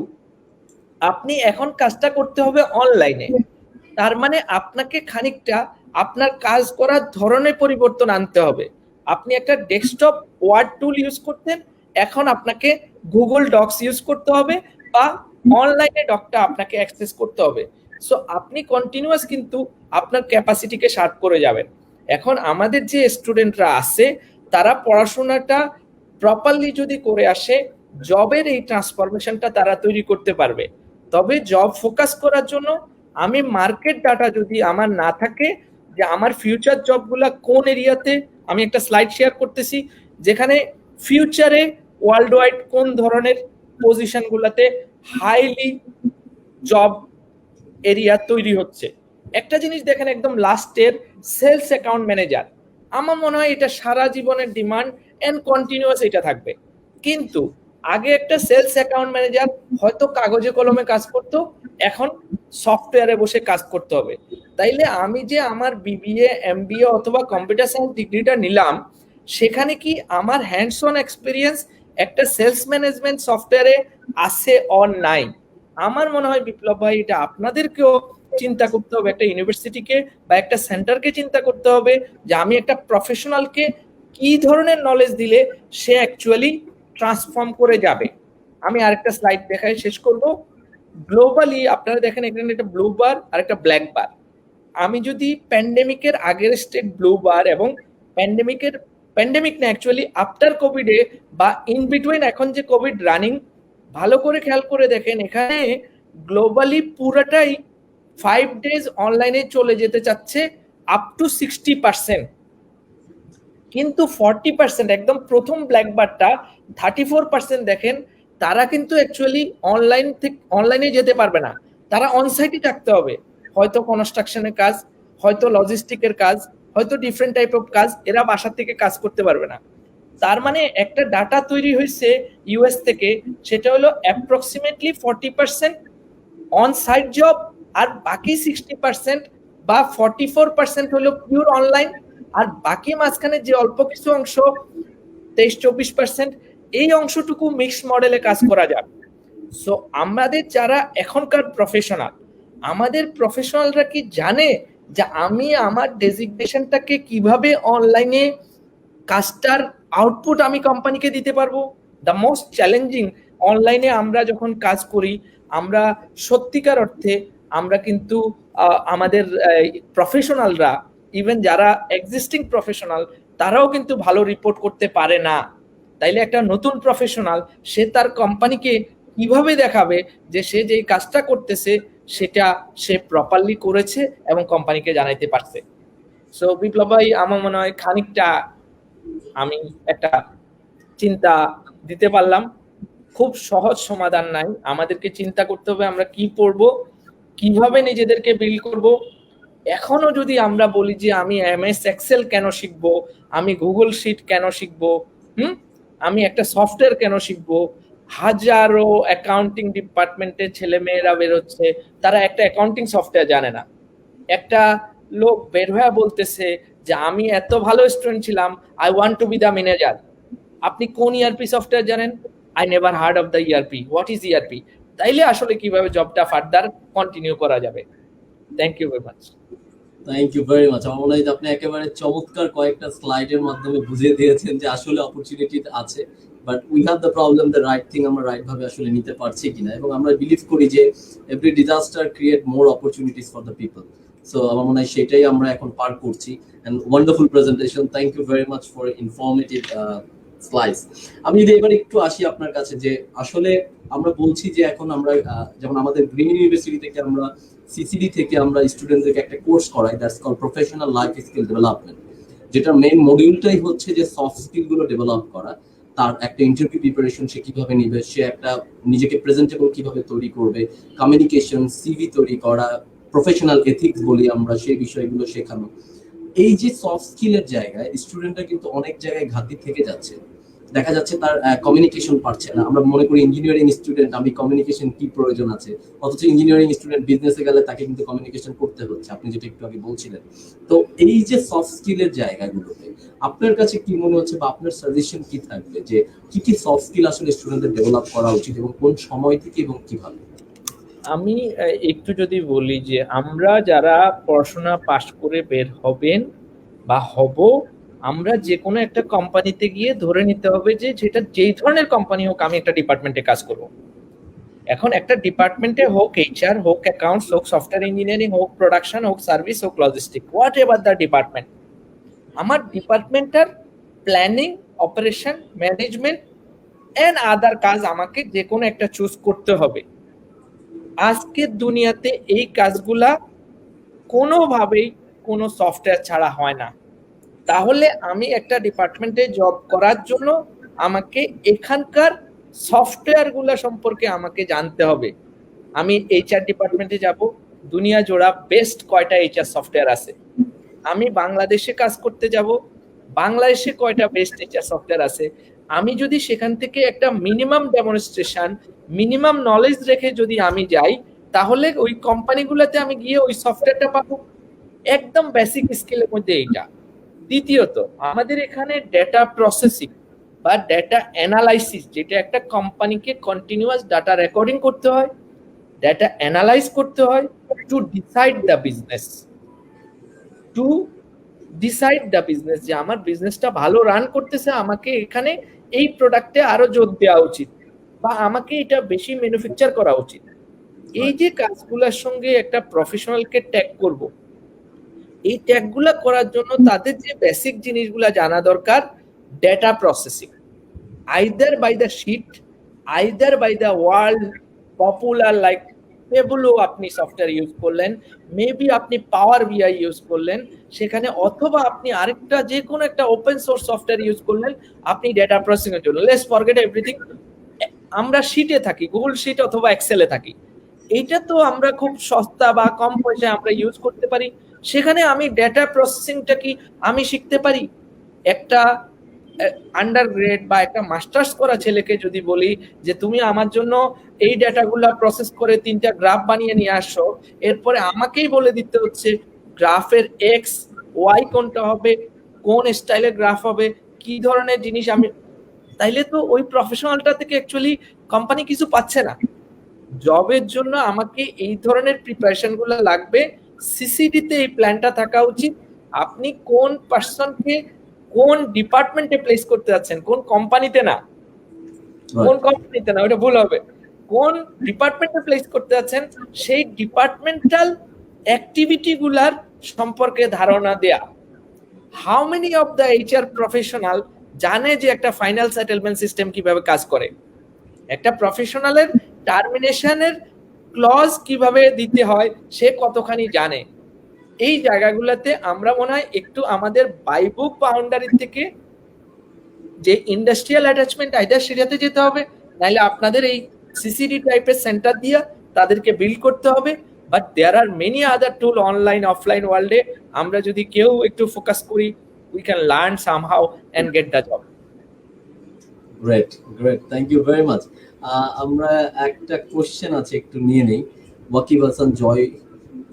আপনি এখন কাজটা করতে হবে অনলাইনে। তার মানে আপনাকে খানিকটা আপনার কাজ করার ধরনের পরিবর্তন আনতে হবে। আপনি একটা ডেস্কটপ ওয়ার্ড টুল ইউজ করতেন, এখন আপনাকে গুগল ডক্স ইউজ করতে হবে বা অনলাইনে ডকটা আপনাকে অ্যাক্সেস করতে হবে। সো আপনি কন্টিনিউয়াস কিন্তু আপনার ক্যাপাসিটিকে শার্প করে যাবেন। এখন আমাদের যে স্টুডেন্টরা আছে তারা পড়াশোনাটা প্রপারলি যদি করে আসে, জবের এই ট্রান্সফরমেশনটা তারা তৈরি করতে পারবে। তবে জব ফোকাস করার জন্য আমি মার্কেট ডাটা যদি আমার না থাকে যে আমার ফিউচার জবগুলা কোন এরিয়াতে, আমি একটা স্লাইড শেয়ার করতেছি যেখানে ফিউচারে ওয়ার্ল্ড ওয়াইড কোন ধরনের পজিশনগুলোতে হাইলি জব এরিয়া তৈরি হচ্ছে। একটা জিনিস দেখেন, একদম লাস্টের সেলস অ্যাকাউন্ট ম্যানেজার, আমার মনে হয় এটা সারা জীবনের ডিমান্ড, এন্ড কন্টিনিউয়াস এটা থাকবে। কিন্তু আগে একটা সেলস অ্যাকাউন্ট ম্যানেজার হয়তো কাগজে কলমে কাজ করতো, এখন সফটওয়্যারে বসে কাজ করতে হবে। তাইলে আমি যে আমার বিবিএ, এমবিএ অথবা কম্পিউটার সায়েন্স ডিগ্রিটা নিলাম, সেখানে কি আমার হ্যান্ডস অন এক্সপিরিয়েন্স একটা সেলস ম্যানেজমেন্ট সফটওয়্যারে আছে অর নাই? আমার মনে হয় বিপ্লব ভাই, এটা আপনাদেরকেও চিন্তা করতে হবে, একটা ইউনিভার্সিটিকে বা একটা সেন্টারকে চিন্তা করতে হবে যে আমি একটা প্রফেশনালকে কি ধরনের নলেজ দিলে সে অ্যাকচুয়ালি ট্রান্সফর্ম করে যাবে। আমি আরেকটা স্লাইড দেখাই শেষ করব। গ্লোবালি আপনারা দেখেন এখানে একটা ব্লু বার আর একটা ব্ল্যাক বার। আমি যদি প্যান্ডেমিকের আগের স্টেট ব্লু বার এবং প্যান্ডেমিক না অ্যাকচুয়ালি আফটার কোভিডে বা ইন বিটুইন এখন যে কোভিড রানিং, ভালো করে খেয়াল করে দেখেন এখানে গ্লোবালি পুরাটাই 5 days অনলাইনে চলে যেতে চাচ্ছে আপ টু 60%। কিন্তু 40% একদম প্রথম ব্ল্যাক বারটা 34% দেখেন তারা কিন্তু অ্যাকচুয়ালি অনলাইনে যেতে পারবে না, তারা অনসাইটে থাকতে হবে। হয়তো কনস্ট্রাকশনের কাজ, হয়তো লজিস্টিকের কাজ, হয়তো ডিফারেন্ট টাইপ অফ কাজ, এরা বাসা থেকে কাজ করতে পারবে না। তার মানে একটা ডাটা তৈরি হয়েছে ইউএস থেকে, সেটা হলো অ্যাপ্রক্সিমেটলি 40% অন সাইট জব, আর বাকি 60% বা 44% হলো পিওর অনলাইন, আর বাকি মাঝখানে যে অল্প কিছু অংশ 23-24% এই অংশটুকু মিক্স মডেলে কাজ করা যাবে। সো আমাদের যারা এখনকার প্রফেশনাল, আমাদের প্রফেশনালরা কি জানে যে আমি আমার ডেজিগনেশনটাকে কিভাবে অনলাইনে কাজটার আউটপুট আমি কোম্পানিকে দিতে পারবো? দ্য মোস্ট চ্যালেঞ্জিং, অনলাইনে আমরা যখন কাজ করি, আমরা সত্যিকার অর্থে আমরা কিন্তু আমাদের প্রফেশনালরা, ইভেন যারা এক্সিস্টিং প্রফেশনাল, তারাও কিন্তু ভালো রিপোর্ট করতে পারে না। তাইলে একটা নতুন প্রফেশনাল সে তার কোম্পানিকে কিভাবে দেখাবে যে সে যে কাজটা করতেছে সেটা সে প্রপারলি করেছে এবং কোম্পানিকে জানাইতে পারছে? সো বিপ্লব ভাই, আমার মনে হয় খানিকটা আমি একটা চিন্তা দিতে পারলাম। খুব সহজ সমাধান নাই, আমাদেরকে চিন্তা করতে হবে আমরা কি পড়বো, কিভাবে নিজেদেরকে বিল্ড করব। এখনো যদি আমরা বলি যে আমি এমএস এক্সেল কেন শিখবো, আমি গুগল শিট কেন শিখবো, আমি একটা সফটওয়্যার কেন শিখবো, হাজারো অ্যাকাউন্টিং ডিপার্টমেন্টের ছেলে মেয়েরা বেরোচ্ছে, তারা একটা অ্যাকাউন্টিং সফটওয়্যার জানে না। একটা লোক বের হয়ে বলতেছে যে আমি এত ভালো স্টুডেন্ট ছিলাম, I want to be the manager. আপনি কোন ইআরপি সফটওয়্যার জানেন? I never heard of the ERP. What is ERP? তাইলে আসলে কিভাবে জবটা ফার্দার কন্টিনিউ করা যাবে? Thank you very much. Thank you very much. আমার মনে হয় যে আপনি একেবারে চমৎকার কয়েকটা স্লাইডের মাধ্যমে বুঝিয়ে দিয়েছেন যে আসলে অপরচুনিটি আছে, but we have the problem the right thing আমরা রাইট ভাবে আসলে নিতে পারছি কিনা। এবং আমরা বিলিভ করি যে every disaster create more opportunities for the people. So আমার মনে হয় সেটাই আমরা এখন পার করছি। And wonderful presentation, thank you very much for informative slides. আমি যদি এবার একটু আসি আপনার কাছে, যে আসলে আমরা বলছি যে এখন আমরা যেমন আমাদের গ্রিন ইউনিভার্সিটি থেকে আমরা সিসিডি থেকে আমরা স্টুডেন্টদেরকে একটা কোর্স করাই, that's call professional life skill development, যেটা মেইন মডিউলটাই হচ্ছে যে সফট স্কিল গুলো ডেভেলপ করা। তার একটা ইন্টারভিউ প্রিপারেশন সে কিভাবে নিবে, সে একটা নিজেকে প্রেজেন্টেবল কিভাবে তৈরি করবে, কমিউনিকেশন, সিভি তৈরি করা, প্রফেশনাল এথিক্স বলি আমরা, সেই বিষয়গুলো শেখানো। এই যে সফট স্কিলের জায়গায় স্টুডেন্টরা কিন্তু অনেক জায়গায় ঘাটতি থেকে যাচ্ছে। দেখা যাচ্ছে তার কমিউনিকেশন পারছে না। আমরা মনে করি ইঞ্জিনিয়ারিং স্টুডেন্ট, আমি কমিউনিকেশন কি প্রয়োজন আছে, অথচ ইঞ্জিনিয়ারিং স্টুডেন্ট বিজনেসে গেলে তাকে কিন্তু কমিউনিকেশন করতে হচ্ছে, আপনি যেটা একটু আগে বলছিলেন। তো এই যে সফট স্কিলের জায়গাগুলোতে আপনার কাছে কি মনে হচ্ছে বা আপনার সাজেশন কি থাকবে যে কি কি সফট স্কিল আসলে স্টুডেন্টদের ডেভেলপ করা উচিত এবং কোন সময় থেকে এবং কিভাবে? আমি একটু যদি বলি যে আমরা যারা পড়াশোনা পাশ করে বের হবেন বা হব, আমরা যে কোনো একটা কোম্পানিতে গিয়ে ধরে নিতে হবে যে যেটা যেই ধরনের কোম্পানি হোক, আমি একটা ডিপার্টমেন্টে কাজ করব। এখন একটা ডিপার্টমেন্টে হোক এইচআর, হোক অ্যাকাউন্টস, হোক সফটওয়্যার ইঞ্জিনিয়ারিং, হোক প্রোডাকশন, হোক সার্ভিস, হোক logistic, whatever the department, আমার ডিপার্টমেন্টার planning, operation, management and other কাজ আমাকে যে কোনো একটা চুজ করতে হবে। আজকের দুনিয়াতে এই কাজগুলা কোনোভাবেই কোনো সফটওয়্যার ছাড়া হয় না। তাহলে আমি একটা ডিপার্টমেন্টে জব করার জন্য আমাকে এখানকার সফটওয়্যারগুলো সম্পর্কে আমাকে জানতে হবে। আমি এইচআর ডিপার্টমেন্টে যাব, দুনিয়া জোড়া বেস্ট কয়টা এইচআর সফটওয়্যার আছে। আমি বাংলাদেশে কাজ করতে যাব, বাংলাদেশে কয়টা বেস্ট এইচআর সফটওয়্যার আছে, আমি যদি সেখান থেকে একটা মিনিমাম ডেমনস্ট্রেশন, মিনিমাম নলেজ রেখে যদি আমি যাই, তাহলে ওই কোম্পানিগুলোতে আমি গিয়ে ওই সফটওয়্যারটা পাবো। একদম বেসিক স্কিলের মধ্যে এইটা। দ্বিতীয়ত, আমাদের এখানে ডেটা প্রসেসিং বা ডেটা অ্যানালাইসিস, যেটা একটা কোম্পানিকে কন্টিনিউয়াস ডাটা রেকর্ডিং করতে হয়, ডেটা অ্যানালাইজ করতে হয় to decide the business, to decide the business, যে আমার বিজনেসটা ভালো রান করতেছে, আমাকে এখানে এই প্রোডাক্টে আরো জোর দেওয়া উচিত, বা আমাকে এটা বেশি ম্যানুফ্যাকচার করা উচিত। এই যে কাজগুলোর সঙ্গে একটা প্রফেশনালকে ট্যাগ করব, এই ট্যাগগুলা করার জন্য তাদের যে বেসিক জিনিসগুলা জানা দরকার, data processing, either by the sheet, either by the world popular like Tableau আপনি সফটওয়্যার ইউজ করলেন, মেবি আপনি পাওয়ার বিআই ইউজ করলেন সেখানে, অথবা আপনি আরেকটা যে কোনো একটা ওপেন সোর্স সফটওয়্যার ইউজ করলেন আপনি ডেটা প্রসেসিং এর জন্য। লেটস ফরগেট এভরিথিং, আমরা শিটে থাকি, গুগল শিট অথবা এক্সেলে থাকি, এইটা তো আমরা খুব সস্তা বা কম পয়সায় আমরা ইউজ করতে পারি। সেখানে আমি ডেটা প্রসেসিংটা কি আমি শিখতে পারি। একটা আন্ডার গ্রেড বা একটা মাস্টার্স করা ছেলেকে যদি বলি যে তুমি আমার জন্য এই ডেটাগুলা প্রসেস করে 3টা গ্রাফ বানিয়ে নিয়ে আসো, এরপরে আমাকেই বলে দিতে হচ্ছে গ্রাফের এক্স ওয়াই কোনটা হবে, কোন স্টাইলের গ্রাফ হবে, কি ধরনের জিনিস আমি, তাইলে তো ওই প্রফেশনালটা থেকে অ্যাকচুয়ালি কোম্পানি কিছু পাচ্ছে না। জবের জন্য আমাকে এই ধরনের প্রিপারেশন গুলো লাগবে। সিসিডিতে এই প্ল্যানটা থাকা উচিত। আপনি কোন পার্সনকে কোন ডিপার্টমেন্টে প্লেস করতে যাচ্ছেন, কোন কোম্পানিতে না, কোন কোম্পানিতে না, ওটা ভুল হবে, কোন ডিপার্টমেন্টে প্লেস করতে যাচ্ছেন সেই ডিপার্টমেন্টাল অ্যাক্টিভিটি গুলার সম্পর্কে ধারণা দেয়া। How many of the HR professional জানে যে একটা ফাইনাল সেটেলমেন্ট সিস্টেম কিভাবে কাজ করে, একটা প্রফেশনালের টার্মিনেশনের ক্লজ কিভাবে দিতে হয় সে কতখানি জানে। এই জায়গাগুলোতে আমরা মনে হয় একটু আমাদের বাইবুক বাউন্ডারি থেকে যে ইন্ডাস্ট্রিয়াল অ্যাটাচমেন্ট আইদার সেটাতে যেতে হবে, নাহলে আপনাদের এই সিসিডি টাইপের সেন্টার দিয়ে তাদেরকে বিল্ড করতে হবে। But there are many other tool online offline ওয়ার্ল্ডে, আমরা যদি কেউ একটু ফোকাস করি, we can learn somehow and get the job. Great great, thank you very much. আমরা একটা কোশ্চেন আছে একটু নিয়ে নেই। Wakib Hasan Joy,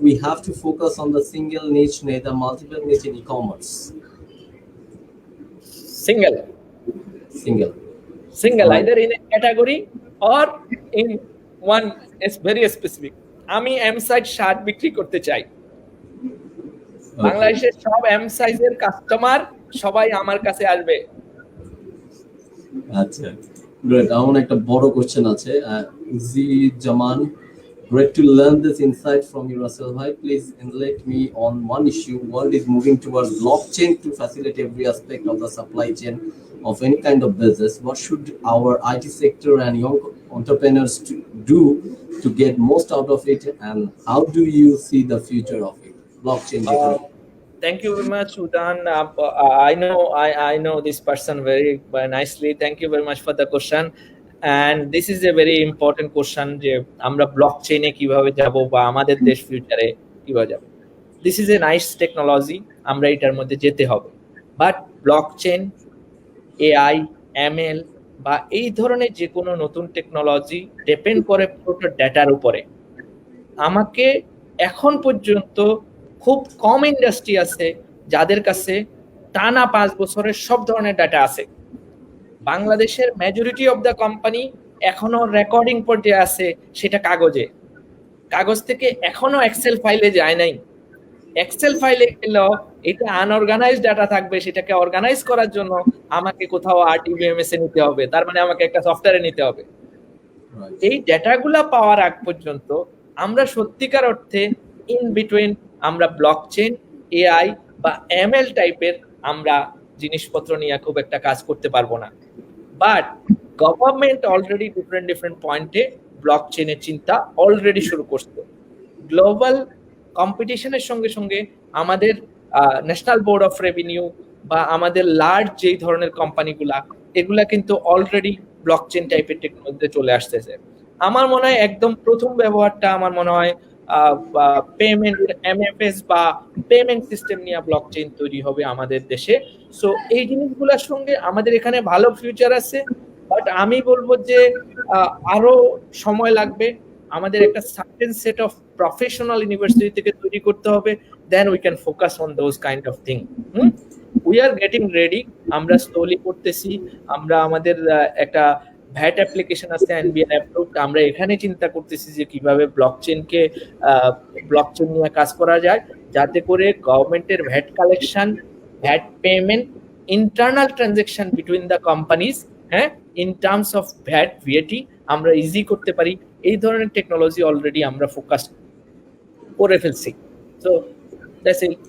we have to focus on the single niche, neither multiple niche in e-commerce. Single Right. either in a category or in one is very specific. আমি M size shirt বিক্রি করতে চাই, বাংলাদেশের সব এম সাইজের কাস্টমার সবাই আমার কাছে আসবে। আচ্ছা, গ্রেট। আমার একটা বড় কোশ্চেন আছে। জি জামান, great to learn this insight from you, Russell Bhai. Please enlighten me on one issue. World is moving towards blockchain to facilitate every aspect of the supply chain of any kind of business. What should our IT sector and young entrepreneurs do to get most out of it, and how do you see the future of it? Blockchain. Thank you very much, Udan. I know this person very nicely. Thank you very much for the question. And this is a very important question, যে আমরা ব্লকচেইনে কিভাবে যাব বা আমাদের দেশ ফিউচারে কিভাবে যাব। This is a nice technology, আমরা এটার মধ্যে যেতে হবে। বাট ব্লকচেইন, এআই, এমএল বা এই ধরনের যে কোনো নতুন টেকনোলজি ডিপেন্ড করে পুরোটা ডেটার উপরে। আমাকে এখন পর্যন্ত খুব কম ইন্ডাস্ট্রি আছে যাদের কাছে টানা 5 বছরের সব ধরনের ডাটা আছে। বাংলাদেশের মেজরিটি অফ দ্য কোম্পানি এখনো রেকর্ডিং পর্যায়ে আছে, সেটা কাগজে, কাগজ থেকে এখনো এক্সেল ফাইলে যায় নাই। এক্সেল ফাইলে গেলেও এটা আনঅর্গানাইজড ডাটা থাকবে, সেটাকে অর্গানাইজ করার জন্য আমাকে কোথাও আরটিবিএমএস এ নিতে হবে, তার মানে আমাকে একটা সফটওয়্যারে নিতে হবে। এই ডেটাগুলা পাওয়ার আগ পর্যন্ত আমরা সত্যিকার অর্থে ইন বিটুইন আমরা ব্লকচেইন, এআই বা এমএল টাইপের আমরা জিনিসপত্র নিয়ে খুব একটা কাজ করতে পারবো না। বাট গভর্নমেন্ট অলরেডি ডিফারেন্ট পয়েন্টে ব্লকচেইনের চিন্তা অলরেডি শুরু করছে। গ্লোবাল কম্পিটিশনের সঙ্গে সঙ্গে আমাদের ন্যাশনাল বোর্ড অফ রেভিনিউ বা আমাদের লার্জ যেই ধরনের কোম্পানিগুলা, এগুলা কিন্তু অলরেডি ব্লকচেইন টাইপের টেকনোলজিতে চলে আসতেছে। আমার মনে হয় একদম প্রথম ব্যবহারটা আমার মনে হয় পেমেন্ট এমএফএস বা পেমেন্ট সিস্টেম নিয়ে ব্লকচেইন তৈরি হবে আমাদের দেশে। সো এই জিনিসগুলোর সঙ্গে আমাদের এখানে ভালো ফিউচার আছে, বাট আমি বলবো যে আরো সময় লাগবে। আমাদের একটা certain set of professional university থেকে তৈরি করতে হবে, then we can focus on those kind of thing. We are getting ready, আমরা স্লোলি করতেছি। আমরা আমাদের একটা ভ্যাট অ্যাপ্লিকেশন আছে এনবিআর অ্যাপ্রুভড, আমরা এখানে চিন্তা করতেছি যে কিভাবে ব্লকচেইনকে ব্লকচেইন নিয়ে কাজ করা যায়, যাতে করে গভর্নমেন্টের VAT collection, VAT payment, internal transaction between the companies, হ্যাঁ, in terms of VAT V A T আমরা ইজি করতে পারি। এই ধরনের টেকনোলজি অলরেডি আমরা ফোকাস করে ফেলছি। So that's it.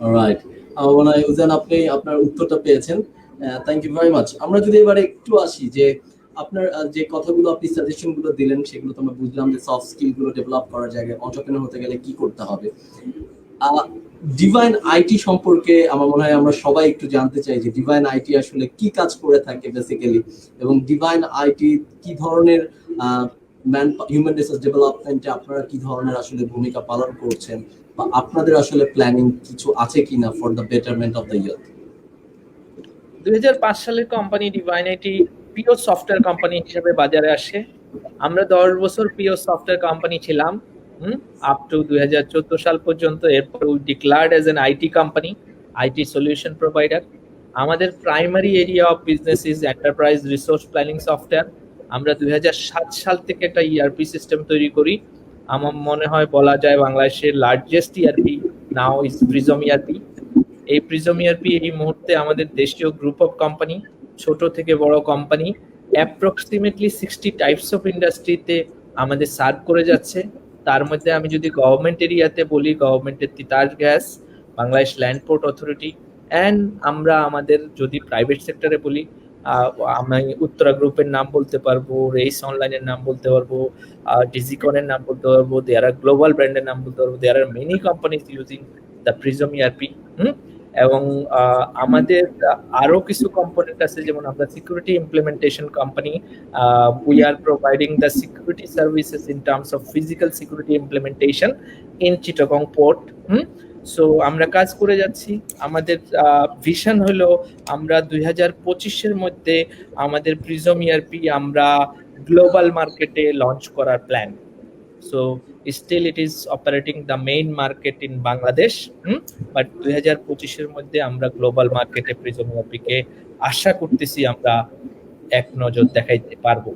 অলরাইট, আমার মনে হয় উজান আপনি আপনার উত্তরটা পেয়েছেন। Thank you very much. আমরা যদি এবারে একটু আসি যে আপনার যে কথাগুলো আপনি সাজেশন গুলো দিলেন সেগুলো তো আমরা বুঝলাম যে সফট স্কিল গুলো ডেভেলপ করার জায়গায় এন্টারপ্রেনার হতে গেলে কি করতে হবে। ডিভাইন আইটি সম্পর্কে আমার মনে হয় আমরা সবাই একটু জানতে চাই যে ডিভাইন আইটি আসলে কি কাজ করে থাকে বেসিক্যালি, এবং ডিভাইন আইটি কি ধরনের হিউম্যান রিসোর্স ডেভেলপমেন্টে আপনারা কি ধরনের আসলে ভূমিকা পালন করছেন, বা আপনাদের আসলে প্ল্যানিং কিছু আছে কিনা for the betterment of the youth. 2005 সালের company Divine IT pure software company হিসেবে বাজারে আসে। আমরা 10 বছর পিওর সফটওয়্যার কোম্পানি ছিলাম, আপ টু 2014 সাল পর্যন্ত। এরপর we declared as an IT company, IT solution provider. আমাদের primary area of business is enterprise resource planning software. আমরা 2007 সাল থেকে একটা ইআরপি সিস্টেম তৈরি করি। আমার মনে হয় বলা যায় বাংলাদেশের largest ERP now is prism ERP. এই প্রিজম ইআরপি এই মুহূর্তে আমাদের দেশীয় গ্রুপ অফ কোম্পানি, ছোট থেকে বড় কোম্পানি, অ্যাপ্রক্সিমেটলি 60 টাইপস অফ ইন্ডাস্ট্রিতে আমাদের সার্ভ করে যাচ্ছে। তার মধ্যে আমি যদি গভর্নমেন্ট এরিয়াতে বলি, গভর্নমেন্টের Titas gas, Bangladesh land port authority, and আমরা আমাদের যদি প্রাইভেট সেক্টরে বলি, আমি উত্তরা গ্রুপের নাম বলতে পারবো, রেইস অনলাইনের নাম বলতে পারবো, ডিজিকনের নাম বলতে পারবো, দেয়ার আর গ্লোবাল ব্র্যান্ডের নাম বলতে পারবো। There are many companies using the Prism ERP. এবং আমাদের আরো কিছু কম্পোনেন্ট আছে, যেমন আমরা security implementation company. We are providing the security services in terms of physical security implementation in Chittagong port. So আমরা কাজ করে যাচ্ছি। আমাদের ভিশন হলো আমরা 2025-এর মধ্যে আমাদের প্রিজম ইআরপি আমরা গ্লোবাল মার্কেটে লঞ্চ করার plan. So still it is operating the main market in Bangladesh, but 2025-এর মধ্যে আমরা গ্লোবাল মার্কেটে প্রিজম ইআরপি কে আশা করতেছি আমরা এক নজর দেখাইতে পারবো।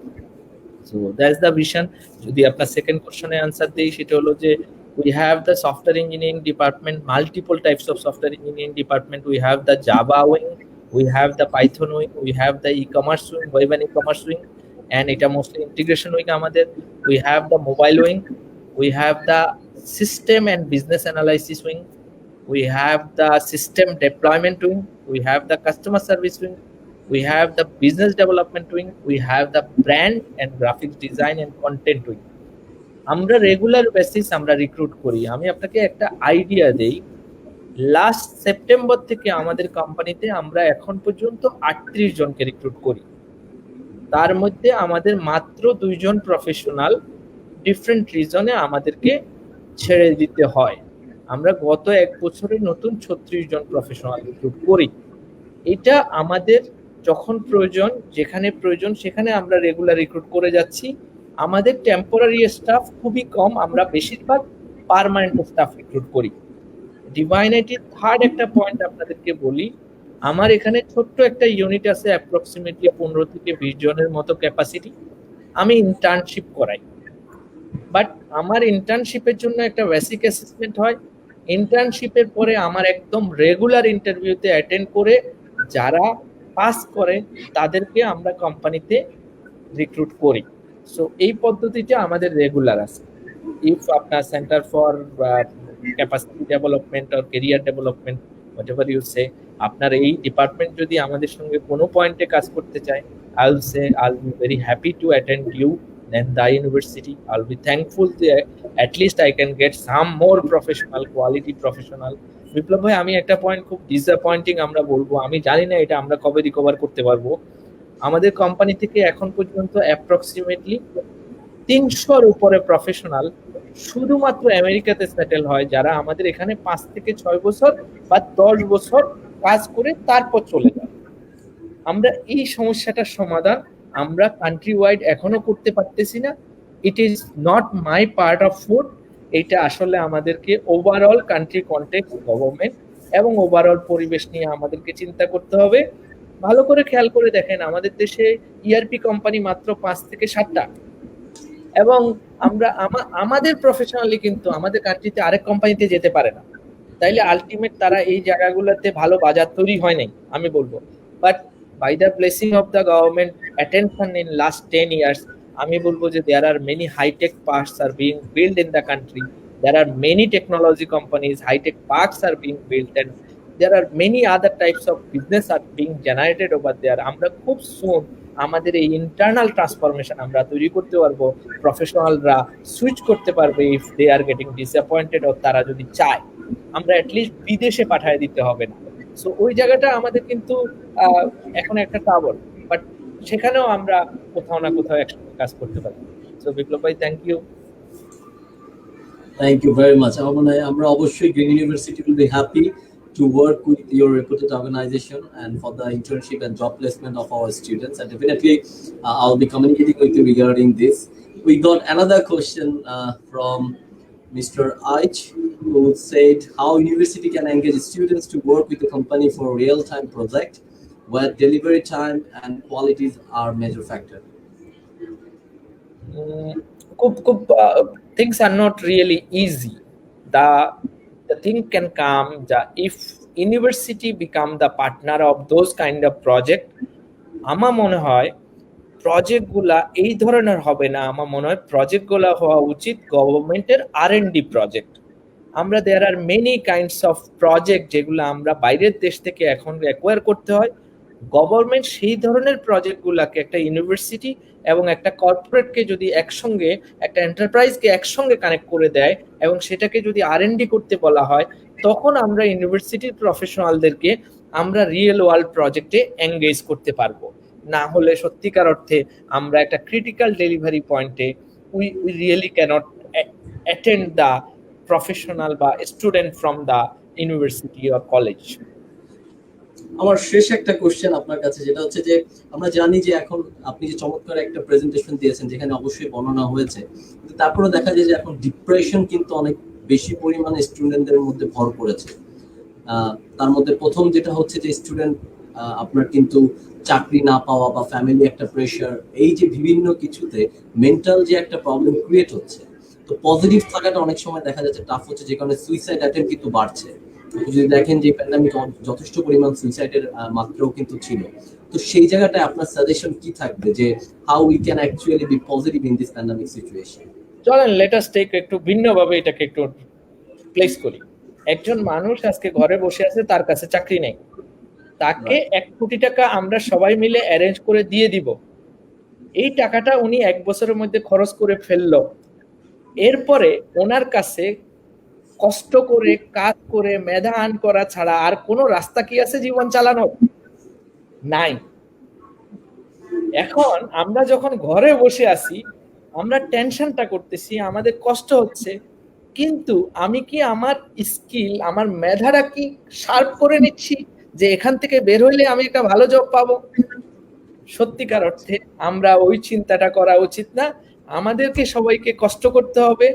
So that's the vision. যদি আপনার সেকেন্ড কোশ্চেনে আনসার দেই, সেটা হলো যে we have the software engineering department, multiple types of software engineering department. We have the Java wing, we have the Python wing, we have the e-commerce wing, web and e-commerce wing, and এটা mostly integration wing আমাদের। We have the mobile wing, we have the system and business analysis wing, we have the system deployment wing, we have the customer service wing, we have the business development wing, we have the brand and graphics design and content wing. আমরা regular basis আমরা recruit করি। আমি আপনাকে একটা idea দেই, last September থেকে আমাদের কোম্পানিতে আমরা এখন পর্যন্ত 38 জনকে রিক্রুট করি। তার মধ্যে আমাদের মাত্র 2 জন প্রফেশনাল ডিফারেন্ট রিজনে আমাদেরকে ছেড়ে দিতে হয়। আমরা গত 1 বছরে নতুন 36 জন প্রফেশনাল রিক্রুট করি। এটা আমাদের যখন প্রয়োজন, যেখানে প্রয়োজন সেখানে আমরা রেগুলার রিক্রুট করে যাচ্ছি। আমাদের টেম্পোরারি স্টাফ খুবই কম, আমরা বেশিরভাগ পার্মানেন্ট স্টাফ রিক্রুট করি। ডিভাইন আইটির থার্ড একটা পয়েন্ট আপনাদেরকে বলি, আমার এখানে ছোট্ট একটা ইউনিট আছে, অ্যাপ্রক্সিমেটলি 15 থেকে 20 জনের মতো ক্যাপাসিটি। আমি ইন্টার্নশিপ করাই, বাট আমার ইন্টার্নশিপের জন্য একটা বেসিক অ্যাসেসমেন্ট হয়। ইন্টার্নশিপের পরে আমার একদম রেগুলার ইন্টারভিউতে অ্যাটেন্ড করে যারা পাস করে তাদেরকে আমরা কোম্পানিতে রিক্রুট করি। সো এই পদ্ধতিটা আমাদের রেগুলার আছে। ইফ আপনার centre for capacity development or career development, whatever you say, আপনার এই ডিপার্টমেন্ট যদি আমাদের সঙ্গে কোনো পয়েন্টে কাজ করতে চায়, I'll be very happy to attend you and the university. I'll be thankful that at least I can get some more professional, quality professional. বিপ্লব ভাই, আমি একটা পয়েন্ট খুব ডিসঅ্যাপয়েন্টিং আমরা বলবো, আমি জানি না এটা আমরা কবে রিকভার করতে পারবো। আমাদের কোম্পানি থেকে এখন পর্যন্ত অ্যাপ্রক্সিমেটলি 300-র উপরে প্রফেশনাল শুধুমাত্র আমেরিকাতে সেটেল হয়, যারা আমাদের এখানে 5 থেকে 6 বছর বা 10 বছর কাজ করে তারপর চলে যায়। আমরা এই সমস্যাটার সমাধান আমরা কান্ট্রি ওয়াইড এখনো করতে পারতেছি না। It is not my part of food. এটা আসলে আমাদেরকে ওভারঅল কান্ট্রি কনটেক্সট, গভর্নমেন্ট এবং ওভারঅল পরিবেশ নিয়ে আমাদেরকে চিন্তা করতে হবে। ভালো করে খেয়াল করে দেখেন, আমাদের দেশে ইআরপি কোম্পানি মাত্র 5 থেকে 7টা, এবং আমরা আমাদের প্রফেশনালি কিন্তু আমাদের কান্ট্রিতে আরেক কোম্পানিতে যেতে পারে না। তাইলে আলটিমেট তারা এই জায়গাগুলোতে ভালো বাজার তৈরি হয় নাই আমি বলবো। But by the blessing of the government attention in last 10 years, আমি বলবো যে there are many hitech parks are being build in the country, there are many technology companies, high-tech parks are being built, and there are many other types of business are being generated over there. আমরা খুব soon আমাদের এই internal transformation আমরা তৈরি করতে পারবো, প্রফেশনালরা switch করতে পারবে if they are getting disappointed, ও তারা যদি চায় আমরা অ্যাটলিস্ট বিদেশে পাঠিয়ে দিতে হবে না। সো ওই জায়গাটা আমাদের কিন্তু এখন একটা ট্রাবল, বাট সেখানেও আমরা কোথাও না কোথাও একসাথে কাজ করতে পারি। সো বিপ্লব ভাই, thank you. Thank you very much. আমরা অবশ্যই Green University will be happy to work with your reputed organization and for the internship and job placement of our students. And definitely, I'll be communicating with you regarding this. We got another question from Mr. Aich, who said how university can engage students to work with the company for real-time project where delivery time and qualities are major factor. Things are not really easy. The thing can come if university become the partner of those kind of project. আমার মনে হয় project গুলা এই ধরনের হবে না, আমার মনে হয় প্রজেক্ট গুলা হওয়া উচিত গভর্নমেন্টের R&D প্রজেক্ট। আমরা there are many kinds of project যেগুলো আমরা বাইরের দেশ থেকে এখন অ্যাকোয়ার করতে হয়। গভর্নমেন্ট সেই ধরনের প্রজেক্টগুলোকে একটা ইউনিভার্সিটি এবং একটা কর্পোরেটকে যদি একসঙ্গে, একটা এন্টারপ্রাইজকে একসঙ্গে কানেক্ট করে দেয় এবং সেটাকে যদি R&D করতে বলা হয়, তখন আমরা ইউনিভার্সিটির প্রফেশনালদেরকে আমরা রিয়েল ওয়ার্ল্ড প্রজেক্টে এনগেজ করতে পারবো। না হলে সত্যিকার অর্থে আমরা একটা ক্রিটিক্যাল ডেলিভারি পয়েন্টে we really cannot attend the professional বা student from the university or college. আমার শেষ একটা কোশ্চেন আপনার কাছে, যেটা হচ্ছে যে আমরা জানি যে এখন আপনি যে চমৎকার একটা প্রেজেন্টেশন দিয়েছেন যেখানে অবশ্যই বর্ণনা হয়েছে, কিন্তু তারপরে দেখা যায় যে এখন ডিপ্রেশন কিন্তু অনেক বেশি পরিমাণে স্টুডেন্টদের মধ্যে ভর করেছে। তার মধ্যে প্রথম যেটা হচ্ছে যে স্টুডেন্ট আপনার কিন্তু চাকরি না পাওয়া বা ফ্যামিলি একটা প্রেশার, এই যে বিভিন্ন কিছুতে মেন্টাল যে একটা প্রবলেম ক্রিয়েট হচ্ছে। তো পজিটিভ থাকাটা অনেক সময় দেখা যাচ্ছে টাফ হচ্ছে, যে কারণে সুইসাইড অ্যাটেম্প কিন্তু বাড়ছে। যদি দেখেন যে প্যান্ডামিক যথেষ্ট পরিমাণ সুইসাইডের মাত্রাও কিন্তু ছিল। তো সেই জায়গাটায় আপনার সাজেশন কি থাকবে যে how we can actually be positive in this pandemic situation? চলেন লেট আস টেক একটু ভিন্নভাবে এটাকে একটু প্লেস করি। একজন মানুষ আজকে ঘরে বসে আছে, তার কাছে চাকরি নেই, তাকে 1 কোটি টাকা আমরা সবাই মিলে অ্যারেঞ্জ করে দিয়ে দিব। এই টাকাটা উনি 1 বছরের মধ্যে খরচ করে ফেললো। এরপরে ওনার কাছে কষ্ট করে কাজ করে মেধা আর্ন করা ছাড়া আর কোনো রাস্তা কি আছে জীবন চালানোর? নাই। এখন আমরা যখন ঘরে বসে আছি, আমরা টেনশনটা করতেছি, আমাদের কষ্ট হচ্ছে, কিন্তু আমি কি আমার স্কিল, আমার মেধাটা কি শার্প করে নিচ্ছি যে এখান থেকে বের হইলে আমি একটা ভালো জব পাবো? সত্যিকার অর্থে আমরা ওই চিন্তাটা করা উচিত না। আমাদেরকে সবাইকে কষ্ট করতে হবে।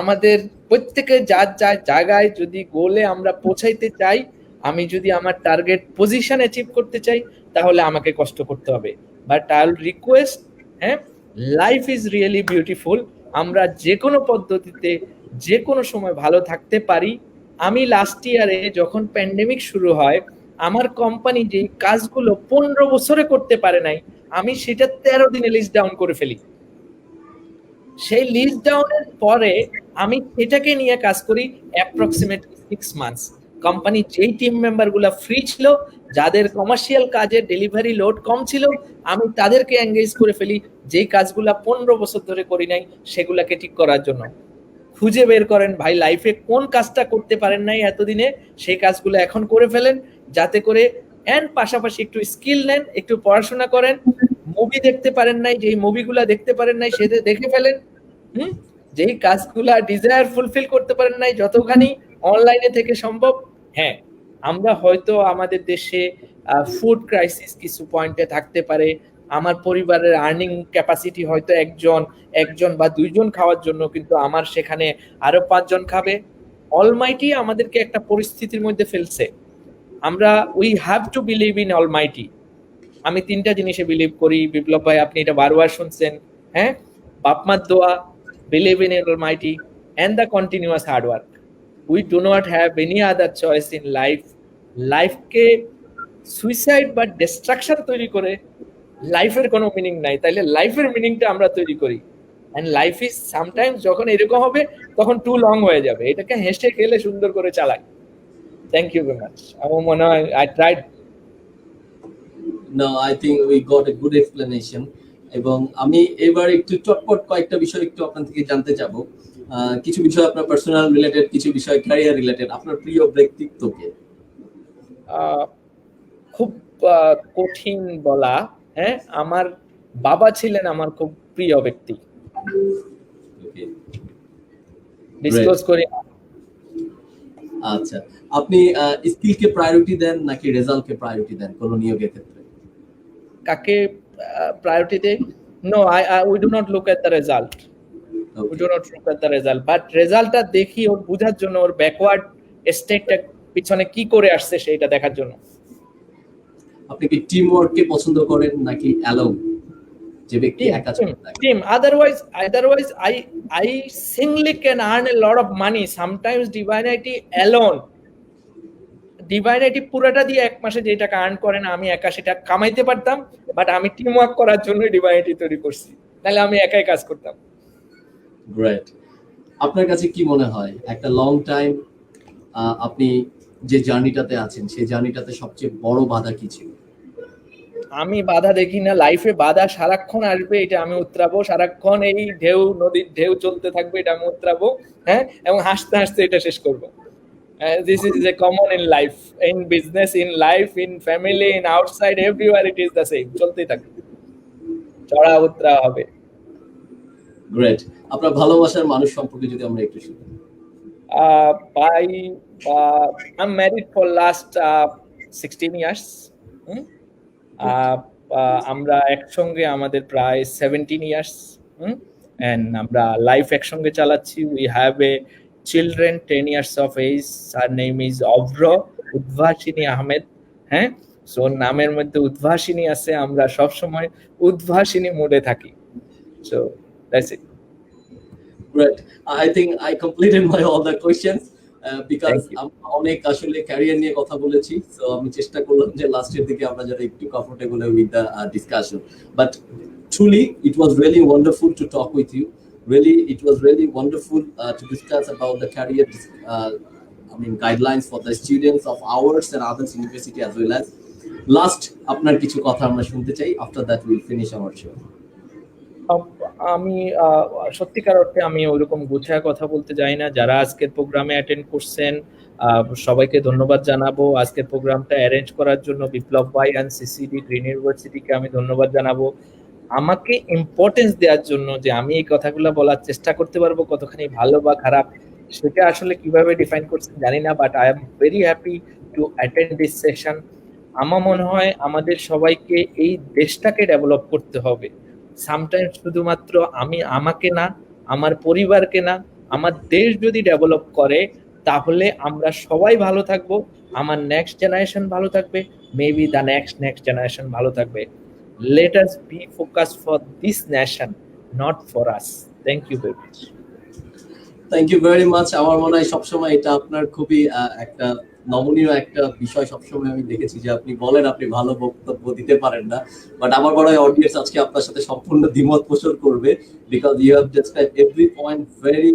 আমাদের প্রত্যেকে যার যার জায়গায় যদি গোলে আমরা পৌঁছাইতে চাই, আমি যদি আমার টার্গেট পজিশন অ্যাচিভ করতে চাই, তাহলে আমাকে কষ্ট করতে হবে। But I will request, life is really beautiful. আমরা যে কোনো পদ্ধতিতে যে কোনো সময় ভালো থাকতে পারি। আমি লাস্ট ইয়ারে যখন প্যান্ডেমিক শুরু হয়, আমার কোম্পানি যে কাজগুলো 15 বছরে করতে পারে নাই, আমি সেটা 13 দিনে লিস্ট ডাউন করে ফেলি। সেই লিস্ট ডাউনের পরে আমি সেটাকে নিয়ে কাজ করি অ্যাপ্রক্সিমেটলি 6 মান্থস। কোম্পানি যেই টিম মেম্বারগুলো ফ্রি ছিল, যাদের কমার্শিয়াল কাজে ডেলিভারি লোড কম ছিল, আমি তাদেরকে এনগেজ করে ফেলি যেই কাজগুলো 15 বছর ধরে করি নাই সেগুলাকে ঠিক করার জন্য। খুঁজে বের করেন ভাই লাইফে কোন কাজটা করতে পারেন নাই এতদিনে, সেই কাজগুলো এখন করে ফেলেন, যাতে করে এন্ড পাশাপাশি একটু স্কিল নেন, একটু পড়াশোনা করেন, মুভি দেখতে পারেন নাই, যেই মুভিগুলা দেখতে পারেন নাই সেটা দেখে ফেলেন। যেই কাজগুলা ডিজায়ার ফুলফিল করতে পারেন নাই যতখানি অনলাইনে থেকে সম্ভব। হ্যাঁ, আমরা হয়তো আমাদের দেশে ফুড ক্রাইসিস কিছু পয়েন্টে থাকতে পারে, আমার পরিবারের আর্নিং ক্যাপাসিটি হয়তো একজন বা দুইজন খাওয়ার জন্য, কিন্তু আমার সেখানে আরো 5 জন খাবে। অলমাইটি আমাদেরকে একটা পরিস্থিতির মধ্যে ফেলছে। আমরা we have to believe in Almighty. আমি 3টা জিনিসে বিলিভ করি। বিপ্লব ভাই, আপনি এটা বারবার শুনছেন। হ্যাঁ, বাপমার দোয়া, believe in almighty and the continuous hard work. We do not have any other choice in life. লাইফকে সুইসাইড বা ডিস্ট্রাকশন তৈরি করে লাইফের কোনো মিনিং নাই। তাইলে লাইফের মিনিংটা আমরা তৈরি করি। এন্ড লাইফ ইজ সামটাইমস যখন এরকম হবে তখন টু লং হয়ে যাবে। এটাকে হেসে খেলে সুন্দর করে চালাই। Thank you very much. আমার মনে হয় I tried. No, I think we got a good explanation. এবং আমি এবার একটু চটপট কয়েকটা বিষয় একটু আপনার থেকে জানতে চাবো। কিছু বিষয় আপনার পার্সোনাল রিলেটেড, কিছু বিষয় ক্যারিয়ার রিলেটেড। আপনার প্রিয় ব্যক্তিত্ব কে? খুব কঠিন বলা। হ্যাঁ, আমার বাবা ছিলেন আমার খুব প্রিয় ব্যক্তি। ডিসক্লোজ করি। আচ্ছা, আপনি স্কিলকে প্রায়োরিটি দেন নাকি রেজাল্টকে প্রায়োরিটি দেন কোন নিয়োগের ক্ষেত্রে? কাকে প্রায়োরিটি দেই? No, we do not look at the result. We do not look at the result, but রেজাল্টটা দেখি ওর বোঝার জন্য, ওর ব্যাকওয়ার্ড স্টেটটা পিছনে কি করে আসছে সেটা দেখার জন্য। আপনি কি টিম ওয়ার্ককে পছন্দ করেন নাকি অ্যালোন, যে ব্যক্তি একা চলে থাকে? Team. Otherwise I singly can earn a lot of money. Sometimes divinity alone, divinity পুরোটা দিয়ে 1 মাসে যে টাকা আর্ন করে না আমি একা সেটা কামাইতে পারতাম, বাট আমি টিম ওয়ার্ক করার জন্য ডিভাইনিটি তৈরি করছি, তাহলে আমি একাই কাজ করতাম। গ্রেট। আপনার কাছে কি মনে হয় একটা লং টাইম আপনি যে জার্নিটাতে আছেন সেই জার্নিটাতে সবচেয়ে বড় বাধা কি ছিল? আমি বাধা দেখি না। লাইফে বাধা সারাক্ষণ আসবে, এটা আমি উতরাবো। সারাক্ষণ এই ঢেউ, নদীর ঢেউ চলতে থাকবে, এটা আমি উতরাবো। হ্যাঁ, এবং হাসতে হাসতে এটা শেষ করবো। This is a common in life, in business, in life, in family, in outside, everywhere it is the same. চলতেই থাকে, চড়া উতরা হবে। গ্রেট। আপনার ভালোবাসার মানুষ সম্পর্কে যদি আমরা একটু শুনি। I'm married for last 16 years. আমরা একসঙ্গে আমাদের প্রায় 17 years, and আমরা লাইফ একসঙ্গে চালাচ্ছি। We have a children 10 years of age. Her name is অভ্র উদ্ভাসিনী আহমেদ। হ্যাঁ, সো নামের মধ্যে উদ্ভাসিনী আছে, আমরা সব সময় উদ্ভাসিনী মোডে থাকি। So that's it. Great. I think I completed my all the questions because অনেক আসলে ক্যারিয়ার নিয়ে কথা বলেছি, সো আমি চেষ্টা করলাম যে লাস্টের দিকে আমরা যারা একটু comfortable with the discussion, but truly it was really wonderful to talk with you. Really, it was really wonderful to discuss about the career guidelines for the students of ours and others university as well as. Last, আপনার কিছু কথা আমরা শুনতে চাই, after that we'll finish our show. আমি সত্যিকার অর্থে আমি ওইরকম গুছায় কথা বলতে যাই না। যারা আজকের প্রোগ্রামে অ্যাটেন্ড করছেন সবাইকে ধন্যবাদ জানাবো। আজকের প্রোগ্রামটা অ্যারেঞ্জ করার জন্য বিপ্লব ভাই এন্ড সিসিডি গ্রিন ইউনিভার্সিটিকে আমি ধন্যবাদ জানাবো। আমাকে ইম্পর্টেন্স দেওয়ার জন্য, যে আমি এই কথাগুলো বলার চেষ্টা করতে পারবো কতখানি ভালো বা খারাপ সেটা আসলে কিভাবে ডিফাইন করছেন জানি না, but I am very happy to attend this session. আমার মনে হয় আমাদের সবাইকে এই দেশটাকে ডেভেলপ করতে হবে। সামটাইমস শুধুমাত্র আমাকে না, আমার পরিবারকে না, আমার দেশ যদি ডেভেলপ করে তাহলে আমরা সবাই ভালো থাকবো, আমার নেক্সট জেনারেশন ভালো থাকবে, মেবি দ্য নেক্সট জেনারেশন ভালো থাকবে। Let us be focused for this nation, not for us. Thank you very much. Thank you very much. আমার মনে হয় সবসময় এটা আপনার খুবই একটা নমনীয় একটা বিষয়। সবসময় আমি দেখেছি যে আপনি বলেন আপনি ভালো বক্তব্য দিতে পারেন না, বাট আমার মনে হয় অডিয়েন্স আজকে আপনার সাথে সম্পূর্ণ দ্বিমত পোষণ করবে, because you have described every point very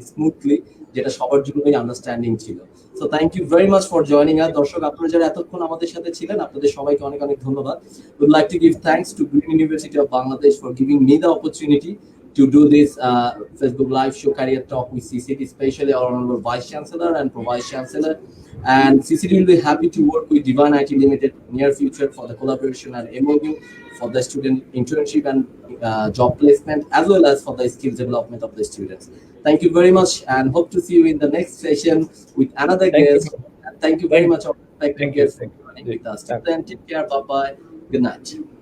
smoothly, যেটা সবার জন্যই আন্ডারস্ট্যান্ডিং ছিল। So thank you very much for joining us. দর্শক, আপনারা যারা এতক্ষণ আমাদের সাথে ছিলেন আপনাদের সবাইকে অনেক অনেক ধন্যবাদ। Would like to give thanks to Green University of Bangladesh for giving me the opportunity to do this Facebook Live show career talk with CCT, especially our honorable Vice Chancellor and Pro-Vice Chancellor. And CCT will be happy to work with Divine IT Limited near future for the collaboration and MOU for the student internship and job placement, as well as for the skills development of the students. Thank you very much, and hope to see you in the next session with another guest. And thank you very much, our respected guests, for joining with us. Till then, take care. Bye bye. Good night.